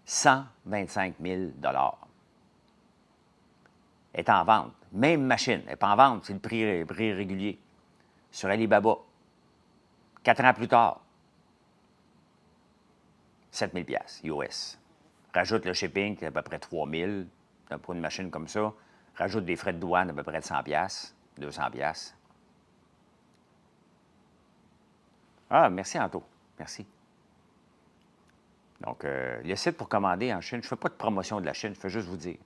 125 000 Elle est en vente. Même machine. Elle n'est pas en vente. C'est le prix régulier. Sur Alibaba. 4 ans plus tard. 7 000 US. Rajoute le shipping, c'est à peu près 3 000 pour une machine comme ça. Rajoute des frais de douane à peu près de 100 200 Ah, merci, Anto. Merci. Donc, le site pour commander en Chine, je ne fais pas de promotion de la Chine, je fais juste vous dire.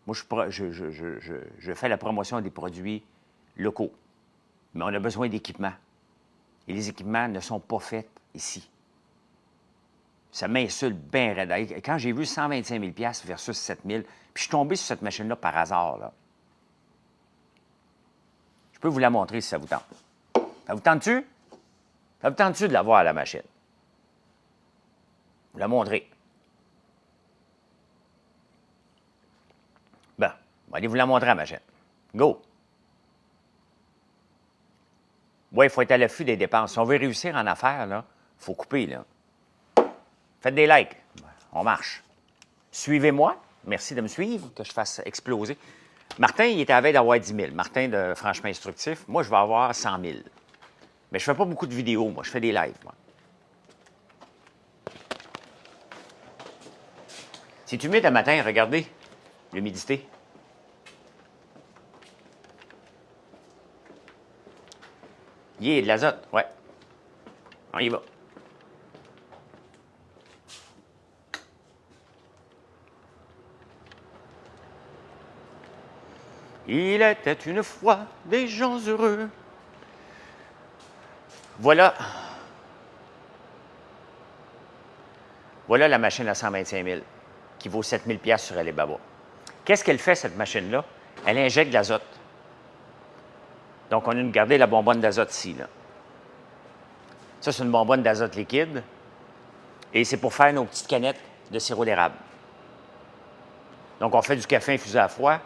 Moi, je fais la promotion des produits locaux. Mais on a besoin d'équipements. Et les équipements ne sont pas faits ici. Ça m'insulte bien raide. Quand j'ai vu 125 000 versus 7 000, puis je suis tombé sur cette machine-là par hasard, là. Je peux vous la montrer si ça vous tente. Ça vous tente-tu? Ça vous tente-tu de la voir à la machine? Vous la montrer. Bon, allez vous la montrer à la machine. Go! Oui, il faut être à l'affût des dépenses. Si on veut réussir en affaires, il faut couper, là. Faites des likes. On marche. Suivez-moi. Merci de me suivre, que je fasse exploser. Martin, il était à la veille d'avoir 10 000. Martin de Franchement Instructif. Moi, je vais avoir 100 000. Mais je ne fais pas beaucoup de vidéos, moi. Je fais des lives, moi. C'est humide le matin, regardez. L'humidité. Il y a de l'azote, ouais. On y va. Il était une fois des gens heureux. Voilà. Voilà la machine à 125 000 qui vaut 7 000 sur Alibaba. Qu'est-ce qu'elle fait, cette machine-là? Elle injecte de l'azote. Donc, on a gardé la bonbonne d'azote ici, là. Ça, c'est une bonbonne d'azote liquide. Et c'est pour faire nos petites canettes de sirop d'érable. Donc, on fait du café infusé à froid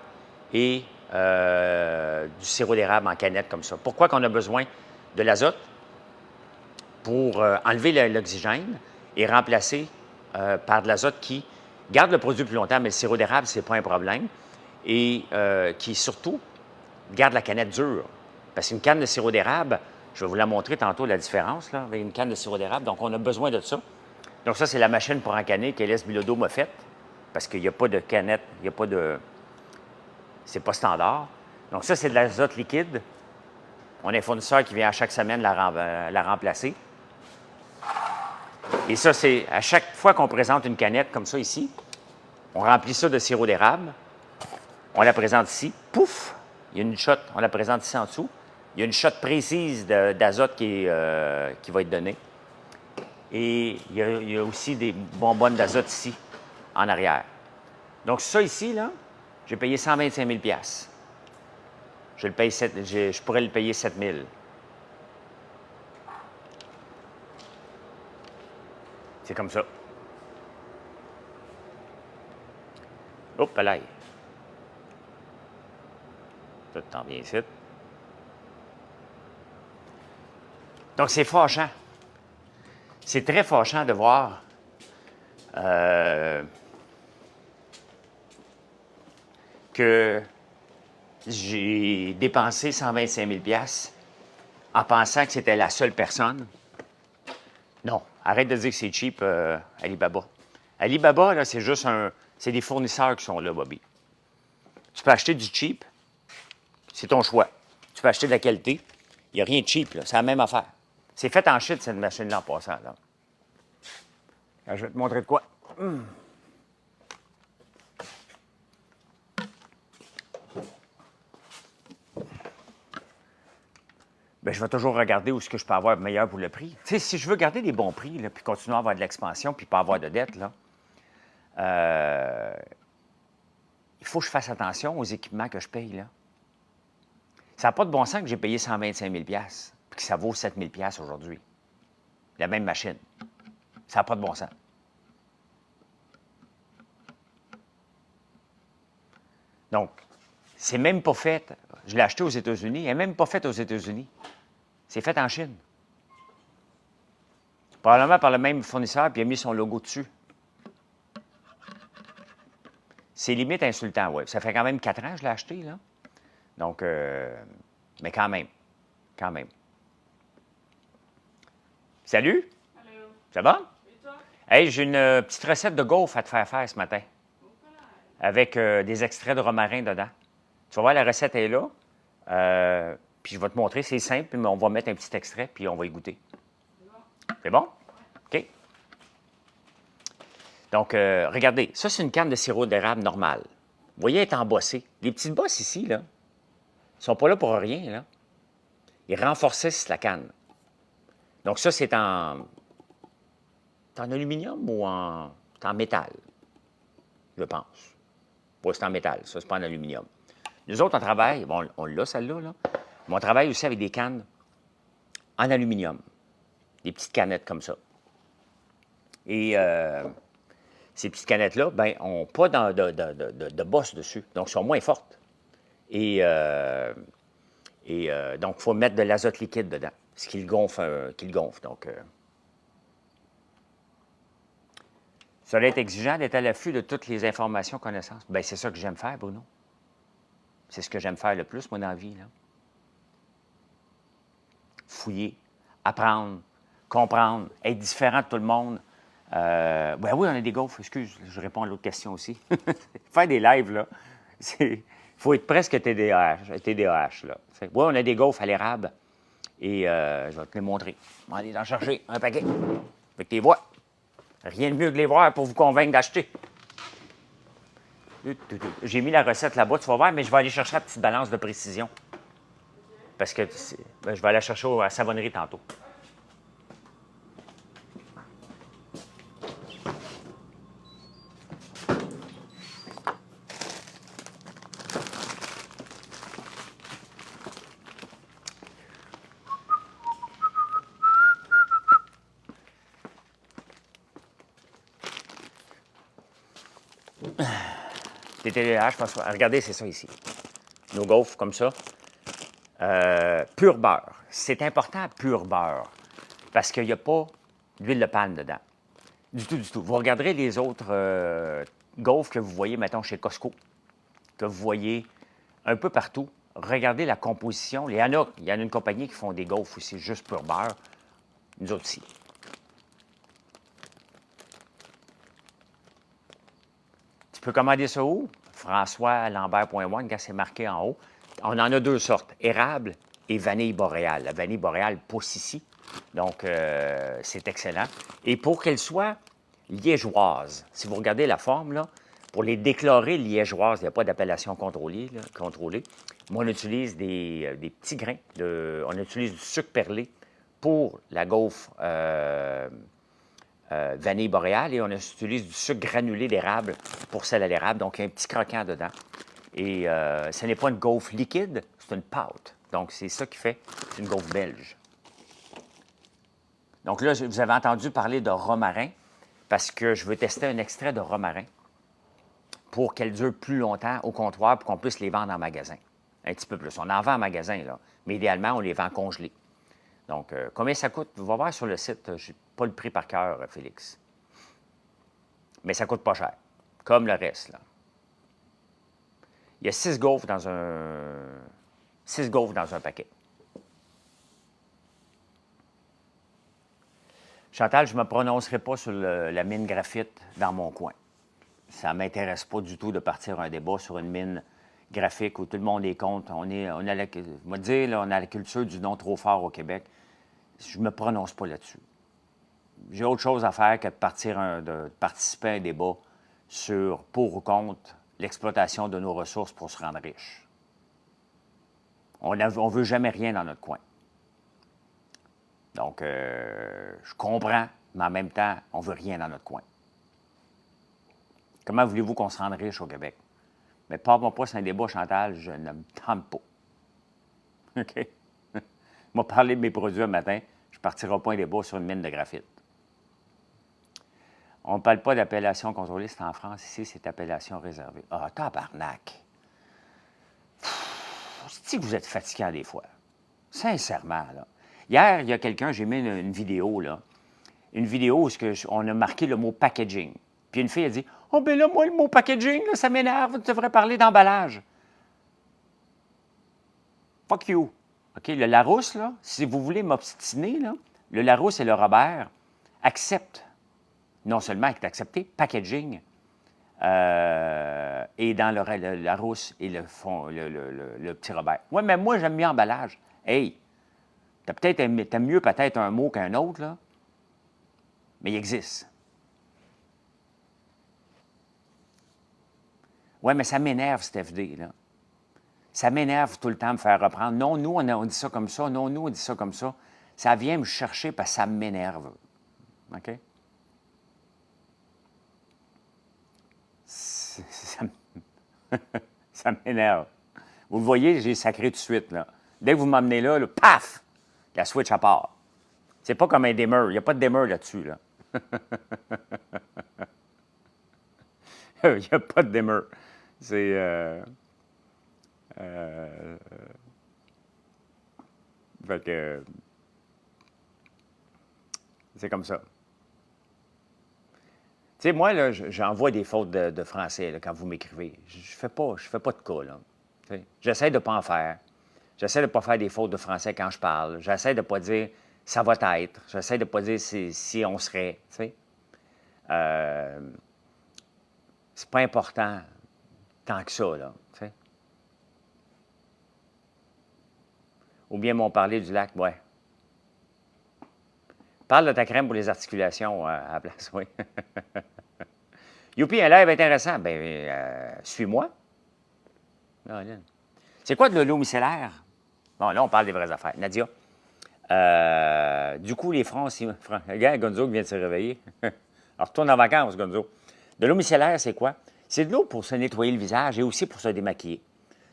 et du sirop d'érable en canette comme ça. Pourquoi qu'on a besoin de l'azote? Pour enlever l'oxygène et remplacer par de l'azote qui garde le produit plus longtemps, mais le sirop d'érable, ce n'est pas un problème. Et qui, surtout, garde la canette dure. Parce qu'une canne de sirop d'érable, je vais vous la montrer tantôt, la différence, là, avec une canne de sirop d'érable. Donc, on a besoin de ça. Donc, ça, c'est la machine pour encanner qu'Élise Bilodeau m'a faite. Parce qu'il n'y a pas de canette, il n'y a pas de... C'est pas standard. Donc, ça, c'est de l'azote liquide. On a un fournisseur qui vient à chaque semaine la remplacer. Et ça, c'est à chaque fois qu'on présente une canette comme ça ici, on remplit ça de sirop d'érable. On la présente ici. Pouf! Il y a une shot. On la présente ici en dessous. Il y a une shot précise d'azote qui va être donnée. Et il y a aussi des bonbonnes d'azote ici, en arrière. Donc, ça ici, là, j'ai payé 125 000 je pourrais le payer 7 000. C'est comme ça. Hop, là. Tout le temps bien ici. Donc, c'est fâchant. C'est très fâchant de voir que j'ai dépensé 125 000 en pensant que c'était la seule personne. Non, arrête de dire que c'est cheap, Alibaba. Alibaba, là, c'est juste c'est des fournisseurs qui sont là, Bobby. Tu peux acheter du cheap, c'est ton choix. Tu peux acheter de la qualité. Il n'y a rien de cheap, là. C'est la même affaire. C'est fait en shit, cette machine-là, en passant, là. Alors, je vais te montrer de quoi. Bien, je vais toujours regarder où est-ce que je peux avoir meilleur pour le prix. Tu sais, si je veux garder des bons prix, là, puis continuer à avoir de l'expansion, puis pas avoir de dette, là, il faut que je fasse attention aux équipements que je paye, là. Ça n'a pas de bon sens que j'ai payé 125 000 puis que ça vaut 7 000 aujourd'hui. La même machine. Ça n'a pas de bon sens. Donc, c'est même pas fait. Je l'ai acheté aux États-Unis. Elle n'est même pas faite aux États-Unis. C'est fait en Chine. Probablement par le même fournisseur, puis il a mis son logo dessus. C'est limite insultant, oui. Ça fait quand même 4 ans que je l'ai acheté, là. Donc, mais quand même. Quand même. Salut! Allô. Ça va? Et toi? Hey, j'ai une petite recette de gaufre à te faire faire ce matin. Avec des extraits de romarin dedans. Tu vas voir, la recette est là. Puis je vais te montrer, c'est simple, mais on va mettre un petit extrait, puis on va y goûter. C'est bon? OK. Donc, regardez, ça, c'est une canne de sirop d'érable normale. Vous voyez, elle est embossée. Les petites bosses ici, là, ils sont pas là pour rien, là. Ils renforcissent la canne. Donc, ça, c'est en aluminium ou en métal, je pense. Oui, c'est en métal, ça, c'est pas en aluminium. Nous autres, on travaille, bon, on l'a, celle-là, là, mais on travaille aussi avec des cannes en aluminium. Des petites canettes comme ça. Et ces petites canettes-là, ben, n'ont pas de bosse dessus, donc sont moins fortes. Et Et donc, il faut mettre de l'azote liquide dedans, ce qui le gonfle. Donc, ça va être exigeant d'être à l'affût de toutes les informations, connaissances. Bien, c'est ça que j'aime faire, Bruno. C'est ce que j'aime faire le plus, moi, dans la vie, là. Fouiller, apprendre, comprendre, être différent de tout le monde. Ben oui, on a des gaufres. Excuse, je réponds à l'autre question aussi. Faire des lives, là, il faut être presque TDAH, là. Oui, on a des gaufres à l'érable. Et je vais te les montrer. On va aller en chercher un paquet. Avec tes voix. Rien de mieux que les voir pour vous convaincre d'acheter. J'ai mis la recette là-bas, tu vas voir, mais je vais aller chercher la petite balance de précision. Parce que ben, je vais aller la chercher à la savonnerie tantôt. TTDH, je pense. Regardez, c'est ça ici. Nos gaufres comme ça. Pur beurre. C'est important, pur beurre. Parce qu'il n'y a pas d'huile de palme dedans. Du tout, du tout. Vous regarderez les autres gaufres que vous voyez, mettons, chez Costco, que vous voyez un peu partout. Regardez la composition. Il y en a une compagnie qui font des gaufres aussi, juste pur beurre. Nous autres aussi. Tu peux commander ça où? FrançoisLambert.one, quand c'est marqué en haut. On en a deux sortes, érable et vanille boréale. La vanille boréale pousse ici, donc c'est excellent. Et pour qu'elle soit liégeoise, si vous regardez la forme, là, pour les déclarer liégeoises, il n'y a pas d'appellation contrôlée, Moi, on utilise des petits grains, on utilise du sucre perlé pour la gaufre vanille boréale et on utilise du sucre granulé d'érable pour celle à l'érable. Donc, il y a un petit croquant dedans. Et ce n'est pas une gaufre liquide, c'est une pâte. Donc, c'est ça qui fait une gaufre belge. Donc là, vous avez entendu parler de romarin parce que je veux tester un extrait de romarin pour qu'elle dure plus longtemps au comptoir pour qu'on puisse les vendre en magasin. Un petit peu plus. On en vend en magasin, là, mais idéalement, on les vend congelés. Donc, combien ça coûte? Vous allez voir sur le site. Je n'ai pas le prix par cœur, Félix. Mais ça ne coûte pas cher, comme le reste, là. Il y a 6 gaufres dans un paquet. Chantal, je ne me prononcerai pas sur la mine graphite dans mon coin. Ça ne m'intéresse pas du tout de partir un débat sur une mine graphique où tout le monde est contre. On a la culture du non trop fort au Québec. Je ne me prononce pas là-dessus. J'ai autre chose à faire que de participer à un débat sur pour ou contre l'exploitation de nos ressources pour se rendre riche. On ne veut jamais rien dans notre coin. Donc, je comprends, mais en même temps, on ne veut rien dans notre coin. Comment voulez-vous qu'on se rende riche au Québec? Mais parle-moi pas sur un débat, Chantal, je ne me tente pas. OK? Moi, parler de mes produits un matin, je ne partirai pas un débat sur une mine de graphite. On ne parle pas d'appellation contrôlée, c'est en France. Ici, c'est appellation réservée. Ah, tabarnak! C'est que vous êtes fatigant des fois. Sincèrement, là. Hier, il y a quelqu'un, j'ai mis une vidéo, là. Une vidéo où on a marqué le mot packaging. Puis une fille a dit « Oh, ben là, moi, le mot packaging, là, ça m'énerve, tu devrais parler d'emballage. » Fuck you. OK, le Larousse, là, si vous voulez m'obstiner, là, le Larousse et le Robert acceptent, non seulement est accepté, packaging, et dans le Larousse et le petit Robert. Oui, mais moi, j'aime mieux emballage. Hey, t'aimes mieux peut-être un mot qu'un autre, là, mais il existe. Oui, mais ça m'énerve, cet FD, là. Ça m'énerve tout le temps de me faire reprendre. Non, nous, on dit ça comme ça. Non, nous, on dit ça comme ça. Ça vient me chercher parce que ça m'énerve. OK? Ça m'énerve. Vous le voyez, j'ai sacré tout de suite, là. Dès que vous m'emmenez là, paf! La switch à part. C'est pas comme un dimmer. Il n'y a pas de dimmer là-dessus, là. Il n'y a pas de dimmer. C'est... Fait que c'est comme ça. Tu sais, moi, là, j'envoie des fautes de français là, quand vous m'écrivez. Je fais pas de cas, là. Tu sais, j'essaie de ne pas en faire. J'essaie de ne pas faire des fautes de français quand je parle. J'essaie de ne pas dire ça va être. J'essaie de ne pas dire si on serait. Tu sais. C'est pas important tant que ça, là. Tu sais. Ou bien m'ont parlé du lac, ouais. Parle de ta crème pour les articulations à la place, oui. Youpi, un live intéressant. Ben, suis-moi. C'est quoi de l'eau micellaire? Bon, là, on parle des vraies affaires. Nadia, du coup, les Français... Regarde, Gonzo qui vient de se réveiller. Alors, retourne en vacances, Gonzo. De l'eau micellaire, c'est quoi? C'est de l'eau pour se nettoyer le visage et aussi pour se démaquiller.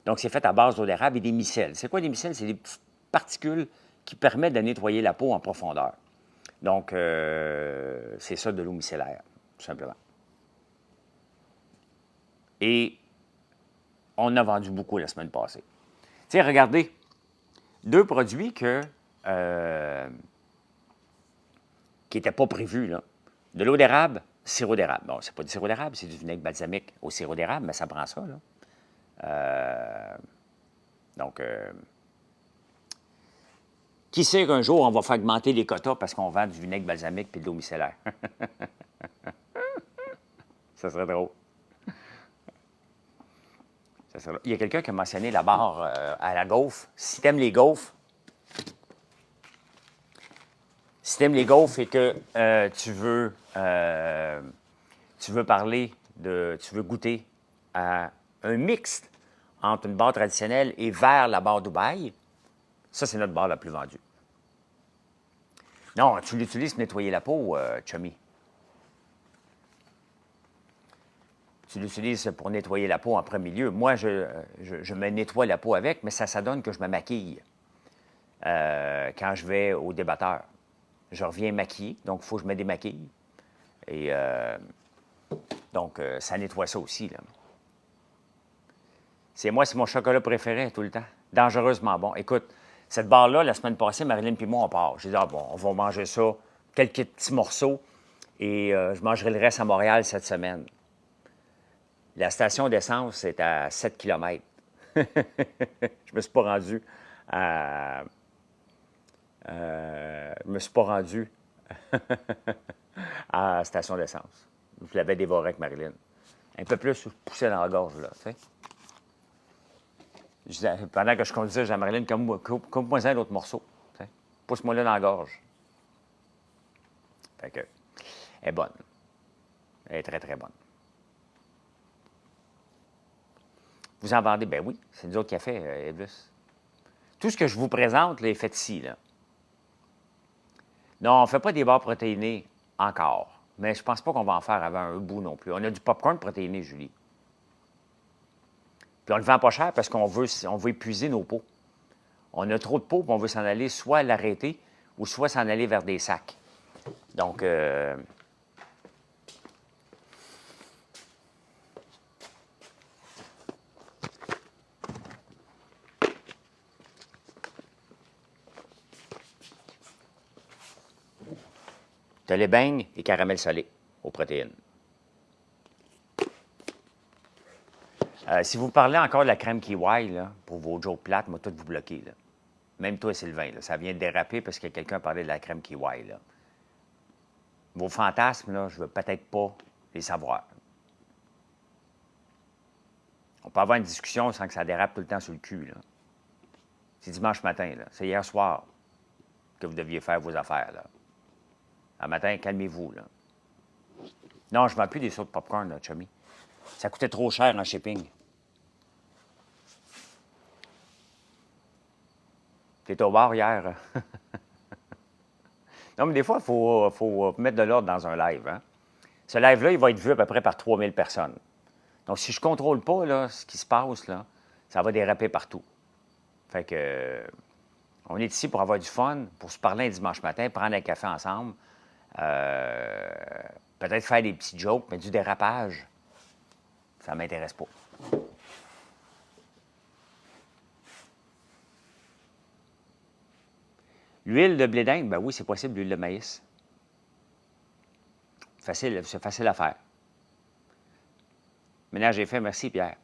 Donc, c'est fait à base d'eau d'érable et des micelles. C'est quoi des micelles? C'est des petites particules qui permettent de nettoyer la peau en profondeur. Donc, c'est ça de l'eau micellaire, tout simplement. Et on a vendu beaucoup la semaine passée. Tu sais, regardez, deux produits qui n'étaient pas prévus, là. De l'eau d'érable, sirop d'érable. Bon, c'est pas du sirop d'érable, c'est du vinaigre balsamique au sirop d'érable, mais ça prend ça, là. Donc, qui sait qu'un jour, on va faire augmenter les quotas parce qu'on vend du vinaigre balsamique et de l'eau micellaire? Ça serait drôle. Il y a quelqu'un qui a mentionné la barre à la gaufre. Si tu aimes les gaufres, et que tu veux goûter à un mix entre une barre traditionnelle et vers la barre Dubaï, ça, c'est notre barre la plus vendue. Non, tu l'utilises pour nettoyer la peau, chummy. Tu l'utilises pour nettoyer la peau en premier lieu. Moi, je me nettoie la peau avec, mais ça donne que je me maquille quand je vais au débatteur. Je reviens maquillé, donc il faut que je me démaquille. Et donc, ça nettoie ça aussi, là. C'est mon chocolat préféré tout le temps. Dangereusement bon. Écoute, cette barre-là, la semaine passée, Marilyn et moi, on part. J'ai dit, ah bon, on va manger ça, quelques petits morceaux, et je mangerai le reste à Montréal cette semaine. La station d'essence est à 7 km. Je me suis pas rendu à... je me suis pas rendu à la station d'essence. Je l'avais dévoré avec Marilyn. Un peu plus, je poussais dans la gorge, là, tu sais. Pendant que je conduisais, j'ai dit à Marilyn, coupe-moi un autre morceau. Pousse-moi là dans la gorge. Fait que, elle est bonne. Elle est très, très bonne. Vous en vendez? Ben oui, c'est nous autres qui a fait, Elvis. Tout ce que je vous présente là, est fait ici, là. Non, on ne fait pas des barres protéinées encore. Mais je ne pense pas qu'on va en faire avant un bout non plus. On a du popcorn protéiné, Julie. Puis on ne le vend pas cher parce qu'on veut épuiser nos pots. On a trop de pots, puis on veut s'en aller soit l'arrêter ou soit s'en aller vers des sacs. Donc, tu as les beignes et caramel salé aux protéines. Si vous parlez encore de la crème kiwi, là, pour vos jokes plates, moi, tout vous bloquer, là. Même toi, Sylvain, là, ça vient de déraper parce que quelqu'un parlait de la crème kiwi, là. Vos fantasmes, là, je ne veux peut-être pas les savoir. On peut avoir une discussion sans que ça dérape tout le temps sur le cul, là. C'est dimanche matin, là. C'est hier soir que vous deviez faire vos affaires, là. Un matin, calmez-vous, là. Non, je ne vends plus des sauts de popcorn, là, chummy. Ça coûtait trop cher en shipping. T'es au bar hier. Non, mais des fois, il faut mettre de l'ordre dans un live. Hein? Ce live-là, il va être vu à peu près par 3000 personnes. Donc, si je ne contrôle pas là, ce qui se passe, là, ça va déraper partout. Fait que, on est ici pour avoir du fun, pour se parler un dimanche matin, prendre un café ensemble, peut-être faire des petits jokes, mais du dérapage, ça ne m'intéresse pas. L'huile de blé d'Inde, ben oui, c'est possible, l'huile de maïs. Facile, c'est facile à faire. Ménage est fait, merci Pierre.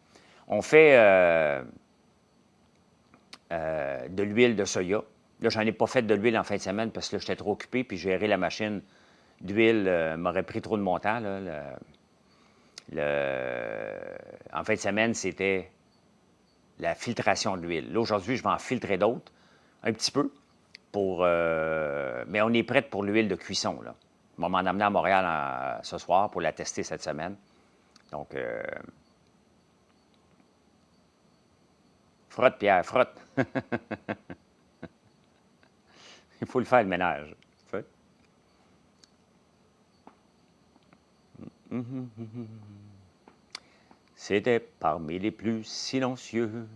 On fait de l'huile de soya. Là, j'en ai pas fait de l'huile en fin de semaine parce que là, j'étais trop occupé, puis gérer la machine d'huile m'aurait pris trop de mon temps. Là, en fin de semaine, c'était la filtration de l'huile. Là, aujourd'hui, je vais en filtrer d'autres, un petit peu, mais on est prête pour l'huile de cuisson. Là. On va m'en amener à Montréal ce soir pour la tester cette semaine. Donc, frotte, Pierre, frotte. Il faut le faire, le ménage. C'était parmi les plus silencieux.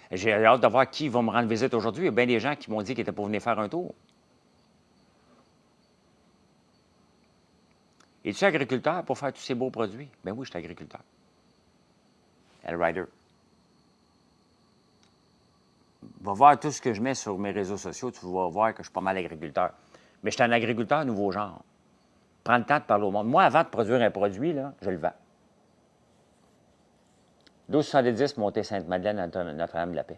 J'ai hâte de voir qui va me rendre visite aujourd'hui. Il y a bien des gens qui m'ont dit qu'ils étaient pour venir faire un tour. Es-tu agriculteur pour faire tous ces beaux produits? Ben oui, je suis agriculteur. L-Rider. Va voir tout ce que je mets sur mes réseaux sociaux, tu vas voir que je suis pas mal agriculteur. Mais je suis un agriculteur nouveau genre. Prends le temps de parler au monde. Moi, avant de produire un produit, là, je le vends. 12,70 montée Sainte-Madeleine à Notre-Dame-de-la-Paix.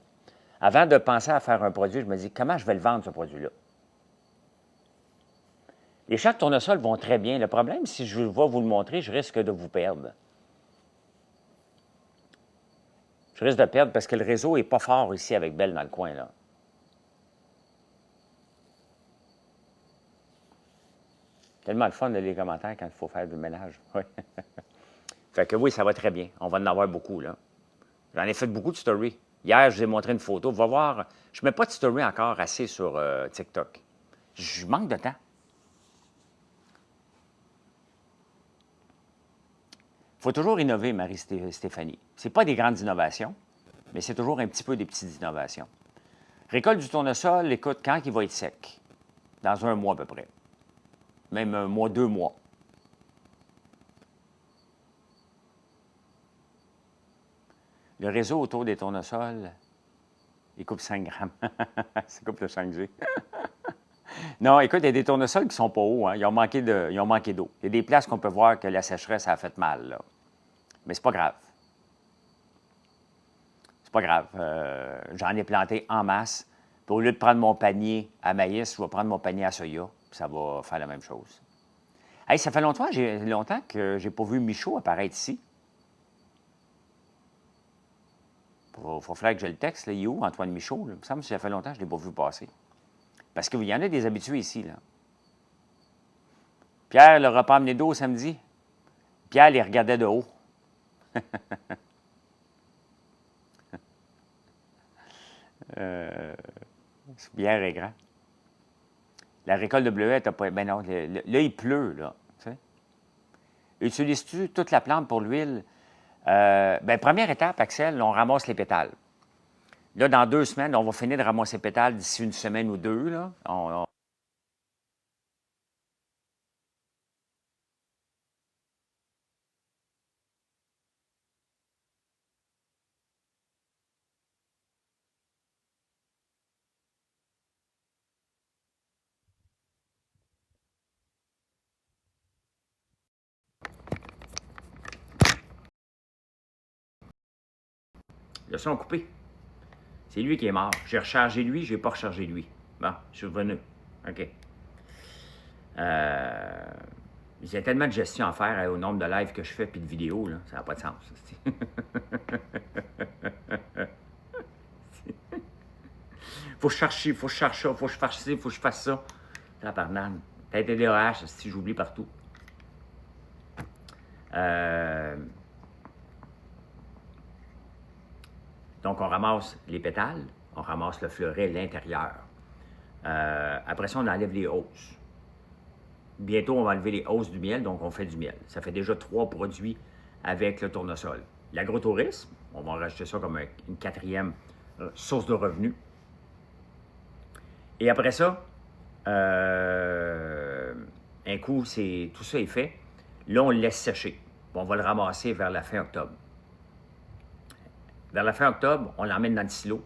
Avant de penser à faire un produit, je me dis, comment je vais le vendre, ce produit-là? Les champs de tournesol vont très bien. Le problème, si je vais vous le montrer, je risque de vous perdre. Je risque de perdre parce que le réseau n'est pas fort ici avec Belle dans le coin, là. Tellement le fun de les commentaires quand il faut faire du ménage. Oui. Fait que oui, ça va très bien. On va en avoir beaucoup, là. J'en ai fait beaucoup de stories. Hier, je vous ai montré une photo. Va voir, je ne mets pas de story encore assez sur TikTok. Je manque de temps. Il faut toujours innover, Marie-Stéphanie. Ce n'est pas des grandes innovations, mais c'est toujours un petit peu des petites innovations. Récolte du tournesol, écoute, quand il va être sec? Dans un mois à peu près. Même un mois, 2 mois. Le réseau autour des tournesols, il coupe 5 grammes. C'est coupe le 5G. Non, écoute, il y a des tournesols qui ne sont pas hauts. Hein. Ils ont manqué d'eau. Il y a des places qu'on peut voir que la sécheresse a fait mal. Là. Mais c'est pas grave. C'est pas grave. J'en ai planté en masse. Puis au lieu de prendre mon panier à maïs, je vais prendre mon panier à soya. Puis ça va faire la même chose. Hey, ça fait longtemps que je n'ai pas vu Michaud apparaître ici. Il faut falloir que j'ai le texte. Là. Il est où, Antoine Michaud? Là? Il me semble que ça fait longtemps que je ne l'ai pas vu passer. Parce qu'il y en a des habitués ici. Là. Pierre, le repas amené d'eau samedi. Pierre les regardait de haut. C'est bière est grand. La récolte de bleuets, t'as pas. Ben non, là, il pleut, là. Tu sais. Utilises-tu toute la plante pour l'huile? Ben, première étape, Axel, on ramasse les pétales. Là, dans 2 semaines, on va finir de ramasser les pétales d'ici 1 semaine ou 2. Là. Le son coupé. C'est lui qui est mort. J'ai rechargé lui, j'ai pas rechargé lui. Bon, je suis revenu. OK. Il y a tellement de gestion à faire au nombre de lives que je fais puis de vidéos, là. Ça n'a pas de sens. Faut que je cherche ci, faut que je cherche ça, faut que je fasse ci, faut que je fasse ça. Tabarnane. Tête de DAH, si j'oublie partout. Donc, on ramasse les pétales, on ramasse le fleuret, l'intérieur. Après ça, on enlève les hausses. Bientôt, on va enlever les hausses du miel, donc on fait du miel. Ça fait déjà 3 produits avec le tournesol. L'agrotourisme, on va rajouter ça comme une 4e source de revenus. Et après ça, un coup, tout ça est fait. Là, on le laisse sécher. On va le ramasser vers la fin octobre. Vers la fin octobre, on l'emmène dans le silo.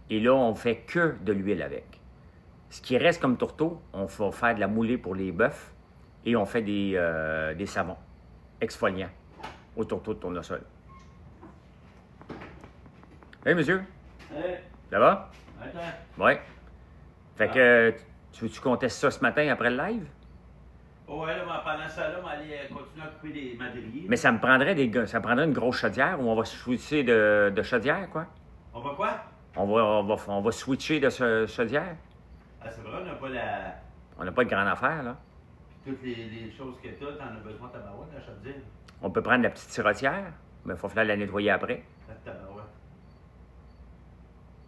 Et là, on ne fait que de l'huile avec. Ce qui reste comme tourteau, on va faire de la moulée pour les bœufs et on fait des savons exfoliants au tourteau de tournesol. Hey, monsieur, Hey, ça va? attends. Oui. Fait que, tu contestes ça ce matin après le live? Oh, ouais, là, pendant ça, là, on va aller continuer à couper des madriers. Mais ça me prendrait ça prendrait une grosse chaudière où on va switcher de chaudière, quoi. On va quoi? On va switcher de chaudière. Ah, c'est vrai, on n'a pas la... On n'a pas de grande affaire, là. Puis toutes les choses que t'as, t'en as besoin de tabarouette, la chaudière. On peut prendre la petite tirotière, mais il faut falloir la nettoyer après. La tabarouette.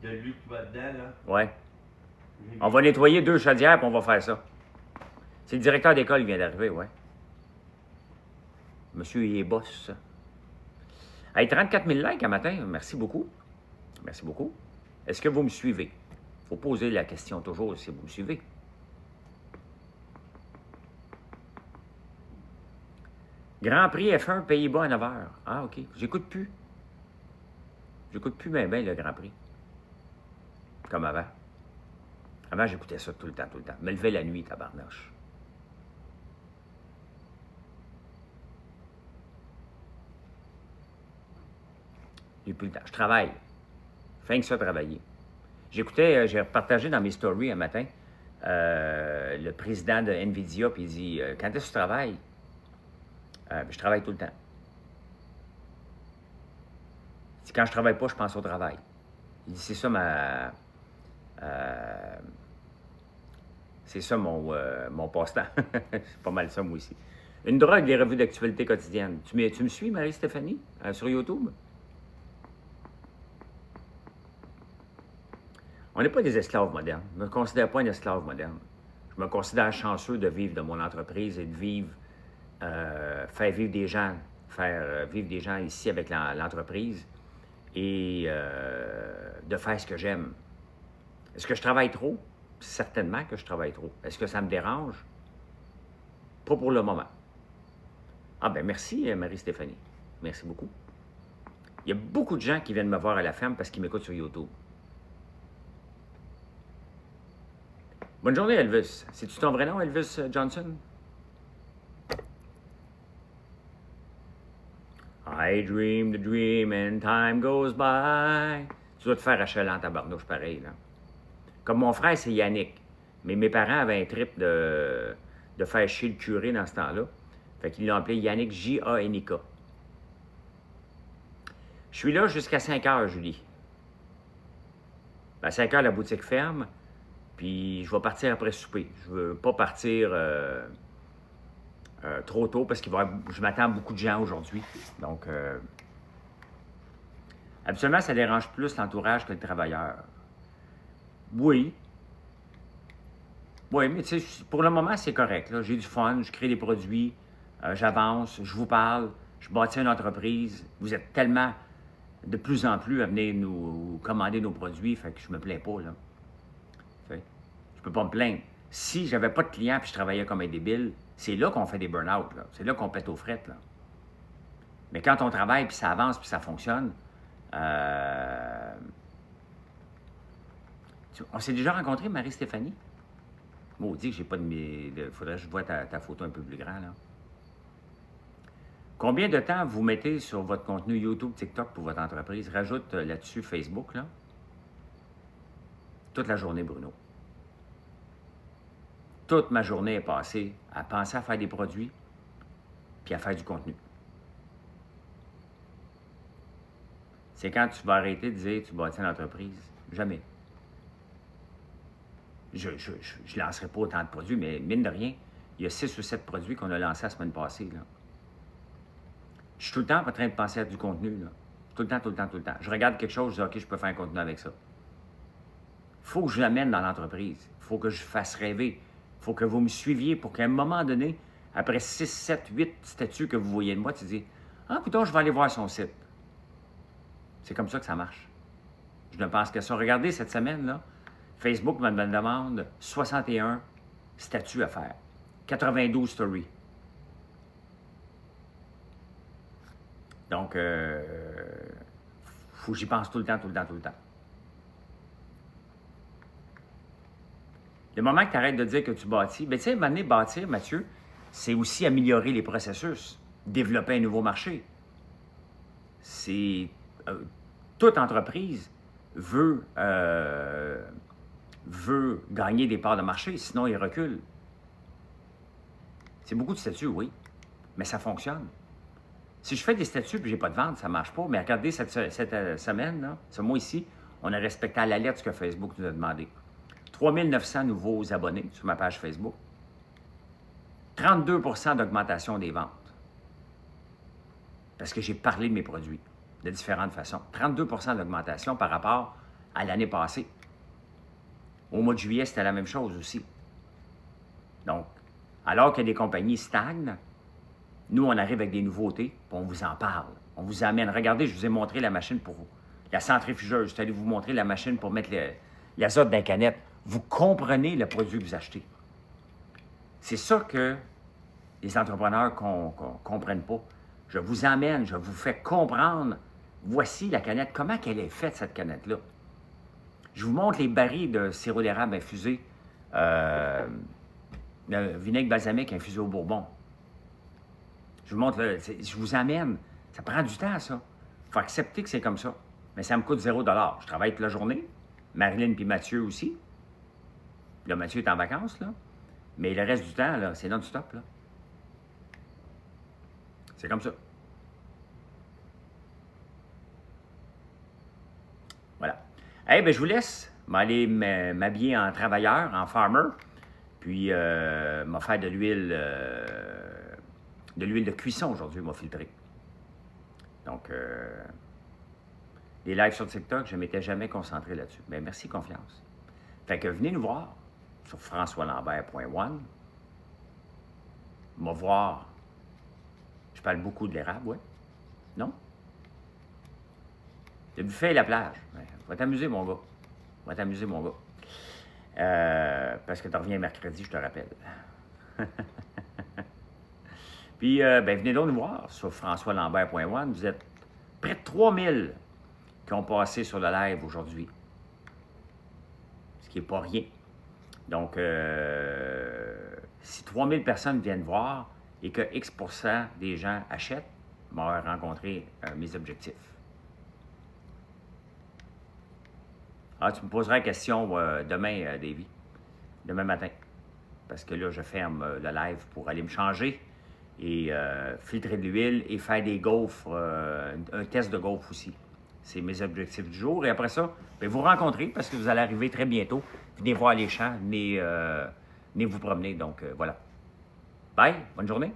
De l'huile qui va dedans, là. Ouais. On va nettoyer 2 chaudières, puis on va faire ça. C'est le directeur d'école qui vient d'arriver, ouais. Monsieur, il est boss, ça. Hey, 34 000 likes un matin, merci beaucoup. Merci beaucoup. Est-ce que vous me suivez? Il faut poser la question toujours si vous me suivez. Grand Prix F1 Pays-Bas à 9 h. Ah, OK. J'écoute plus. J'écoute plus bien le Grand Prix. Comme avant. Avant, j'écoutais ça tout le temps, tout le temps. Me lever la nuit, tabarnache. J'ai plus le temps. Je travaille. Fin que ça, travailler. J'écoutais, j'ai partagé dans mes stories un matin, le président de NVIDIA, puis il dit quand est-ce que tu travailles? Je travaille tout le temps. Il dit, quand je travaille pas, je pense au travail. Il dit c'est ça c'est ça mon passe-temps. C'est pas mal ça, moi aussi. Une drogue des revues d'actualité quotidienne. Tu me suis, Marie-Stéphanie, sur YouTube? On n'est pas des esclaves modernes. Je ne me considère pas un esclave moderne. Je me considère chanceux de vivre de mon entreprise et de vivre, faire vivre des gens ici avec l'entreprise et de faire ce que j'aime. Est-ce que je travaille trop? Certainement que je travaille trop. Est-ce que ça me dérange? Pas pour le moment. Ah ben merci, Marie-Stéphanie. Merci beaucoup. Il y a beaucoup de gens qui viennent me voir à la ferme parce qu'ils m'écoutent sur YouTube. Bonne journée, Elvis. C'est-tu ton vrai nom, Elvis Johnson? I dream the dream and time goes by. Tu dois te faire acheler en tabarnouche pareil, là. Comme mon frère, c'est Yannick. Mais mes parents avaient un trip de faire chier le curé dans ce temps-là. Fait qu'ils l'ont appelé Yannick J-A-N-I-K. Je suis là jusqu'à 5 h, Julie. À 5 h, la boutique ferme. Puis je vais partir après souper. Je veux pas partir trop tôt parce je m'attends à beaucoup de gens aujourd'hui. Donc, habituellement, ça dérange plus l'entourage que le travailleur. Oui. Oui, mais tu sais, pour le moment, c'est correct. J'ai du fun, je crée des produits, j'avance, je vous parle, je bâtis une entreprise. Vous êtes tellement de plus en plus à venir nous commander nos produits, fait que je me plains pas, là. Je peux pas me plaindre. Si j'avais pas de clients puis je travaillais comme un débile, c'est là qu'on fait des burn-out, là. C'est là qu'on pète aux frettes, là. Mais quand on travaille puis ça avance puis ça fonctionne, on s'est déjà rencontré, Marie-Stéphanie? Maudit que j'ai pas de... Faudrait que je vois ta photo un peu plus grande, là. Combien de temps vous mettez sur votre contenu YouTube, TikTok pour votre entreprise? Rajoute là-dessus Facebook, là. Toute la journée, Bruno. Toute ma journée est passée à penser à faire des produits puis à faire du contenu. C'est quand tu vas arrêter de dire tu bâtis une entreprise. Jamais. Je ne lancerai pas autant de produits, mais mine de rien, il y a 6 ou 7 produits qu'on a lancés la semaine passée, là. Je suis tout le temps en train de penser à du contenu, là. Tout le temps, tout le temps, tout le temps. Je regarde quelque chose, je dis, OK, je peux faire un contenu avec ça. Il faut que je l'amène dans l'entreprise. Il faut que je fasse rêver. Il faut que vous me suiviez pour qu'à un moment donné, après 6, 7, 8 statuts que vous voyez de moi, tu dis, ah, plutôt, je vais aller voir son site. C'est comme ça que ça marche. Je ne pense que ça. Regardez cette semaine, là, Facebook me demande 61 statuts à faire. 92 stories. Donc, faut que j'y pense tout le temps, tout le temps, tout le temps. Le moment que tu arrêtes de dire que tu bâtis, bien, tu sais, à un moment donné, bâtir, Mathieu, c'est aussi améliorer les processus, développer un nouveau marché. C'est... toute entreprise veut gagner des parts de marché, sinon il recule. C'est beaucoup de statuts, oui, mais ça fonctionne. Si je fais des statuts et je n'ai pas de vente, ça ne marche pas. Mais regardez, cette semaine, là, ce mois ici, on a respecté à la lettre ce que Facebook nous a demandé. 3900 nouveaux abonnés sur ma page Facebook. 32 d'augmentation des ventes. Parce que j'ai parlé de mes produits de différentes façons. 32 d'augmentation par rapport à l'année passée. Au mois de juillet, c'était la même chose aussi. Donc, alors que des compagnies stagnent, nous, on arrive avec des nouveautés, puis on vous en parle. On vous amène. Regardez, je vous ai montré la machine pour la centrifugeuse. Je suis allé vous montrer la machine pour mettre l'azote dans la canette. Vous comprenez le produit que vous achetez. C'est ça que les entrepreneurs ne comprennent pas. Je vous amène, je vous fais comprendre. Voici la canette. Comment elle est faite, cette canette-là? Je vous montre les barils de sirop d'érable infusé, le vinaigre balsamique infusé au bourbon. Je vous montre, je vous amène. Ça prend du temps, ça. Il faut accepter que c'est comme ça. Mais ça me coûte 0 $. Je travaille toute la journée. Marilyn puis Mathieu aussi. Là, Mathieu est en vacances, là. Mais le reste du temps, là, c'est non-stop, là. C'est comme ça. Voilà. Eh bien, je vous laisse m'aller m'habiller en travailleur, en farmer, puis m'a faire de l'huile de cuisson aujourd'hui, m'a filtré. Donc, les lives sur TikTok, je ne m'étais jamais concentré là-dessus. Mais merci, confiance. Fait que venez nous voir sur françoislambert.one. Me voir. Je parle beaucoup de l'érable, ouais. Non? Le buffet et la plage. Ouais, va t'amuser, mon gars. Va t'amuser, mon gars. Parce que tu reviens mercredi, je te rappelle. Puis, ben, venez donc nous voir sur françoislambert.one. Vous êtes près de 3000 qui ont passé sur le live aujourd'hui. Ce qui n'est pas rien. Donc, si 3000 personnes viennent voir et que X% des gens achètent, on va rencontrer mes objectifs. Ah, tu me poseras la question demain, Davy. Demain matin. Parce que là, je ferme le live pour aller me changer et filtrer de l'huile et faire des gaufres, un test de gaufres aussi. C'est mes objectifs du jour. Et après ça, bien, vous rencontrez parce que vous allez arriver très bientôt. Venez voir les champs, venez vous promener. Donc, voilà. Bye, bonne journée.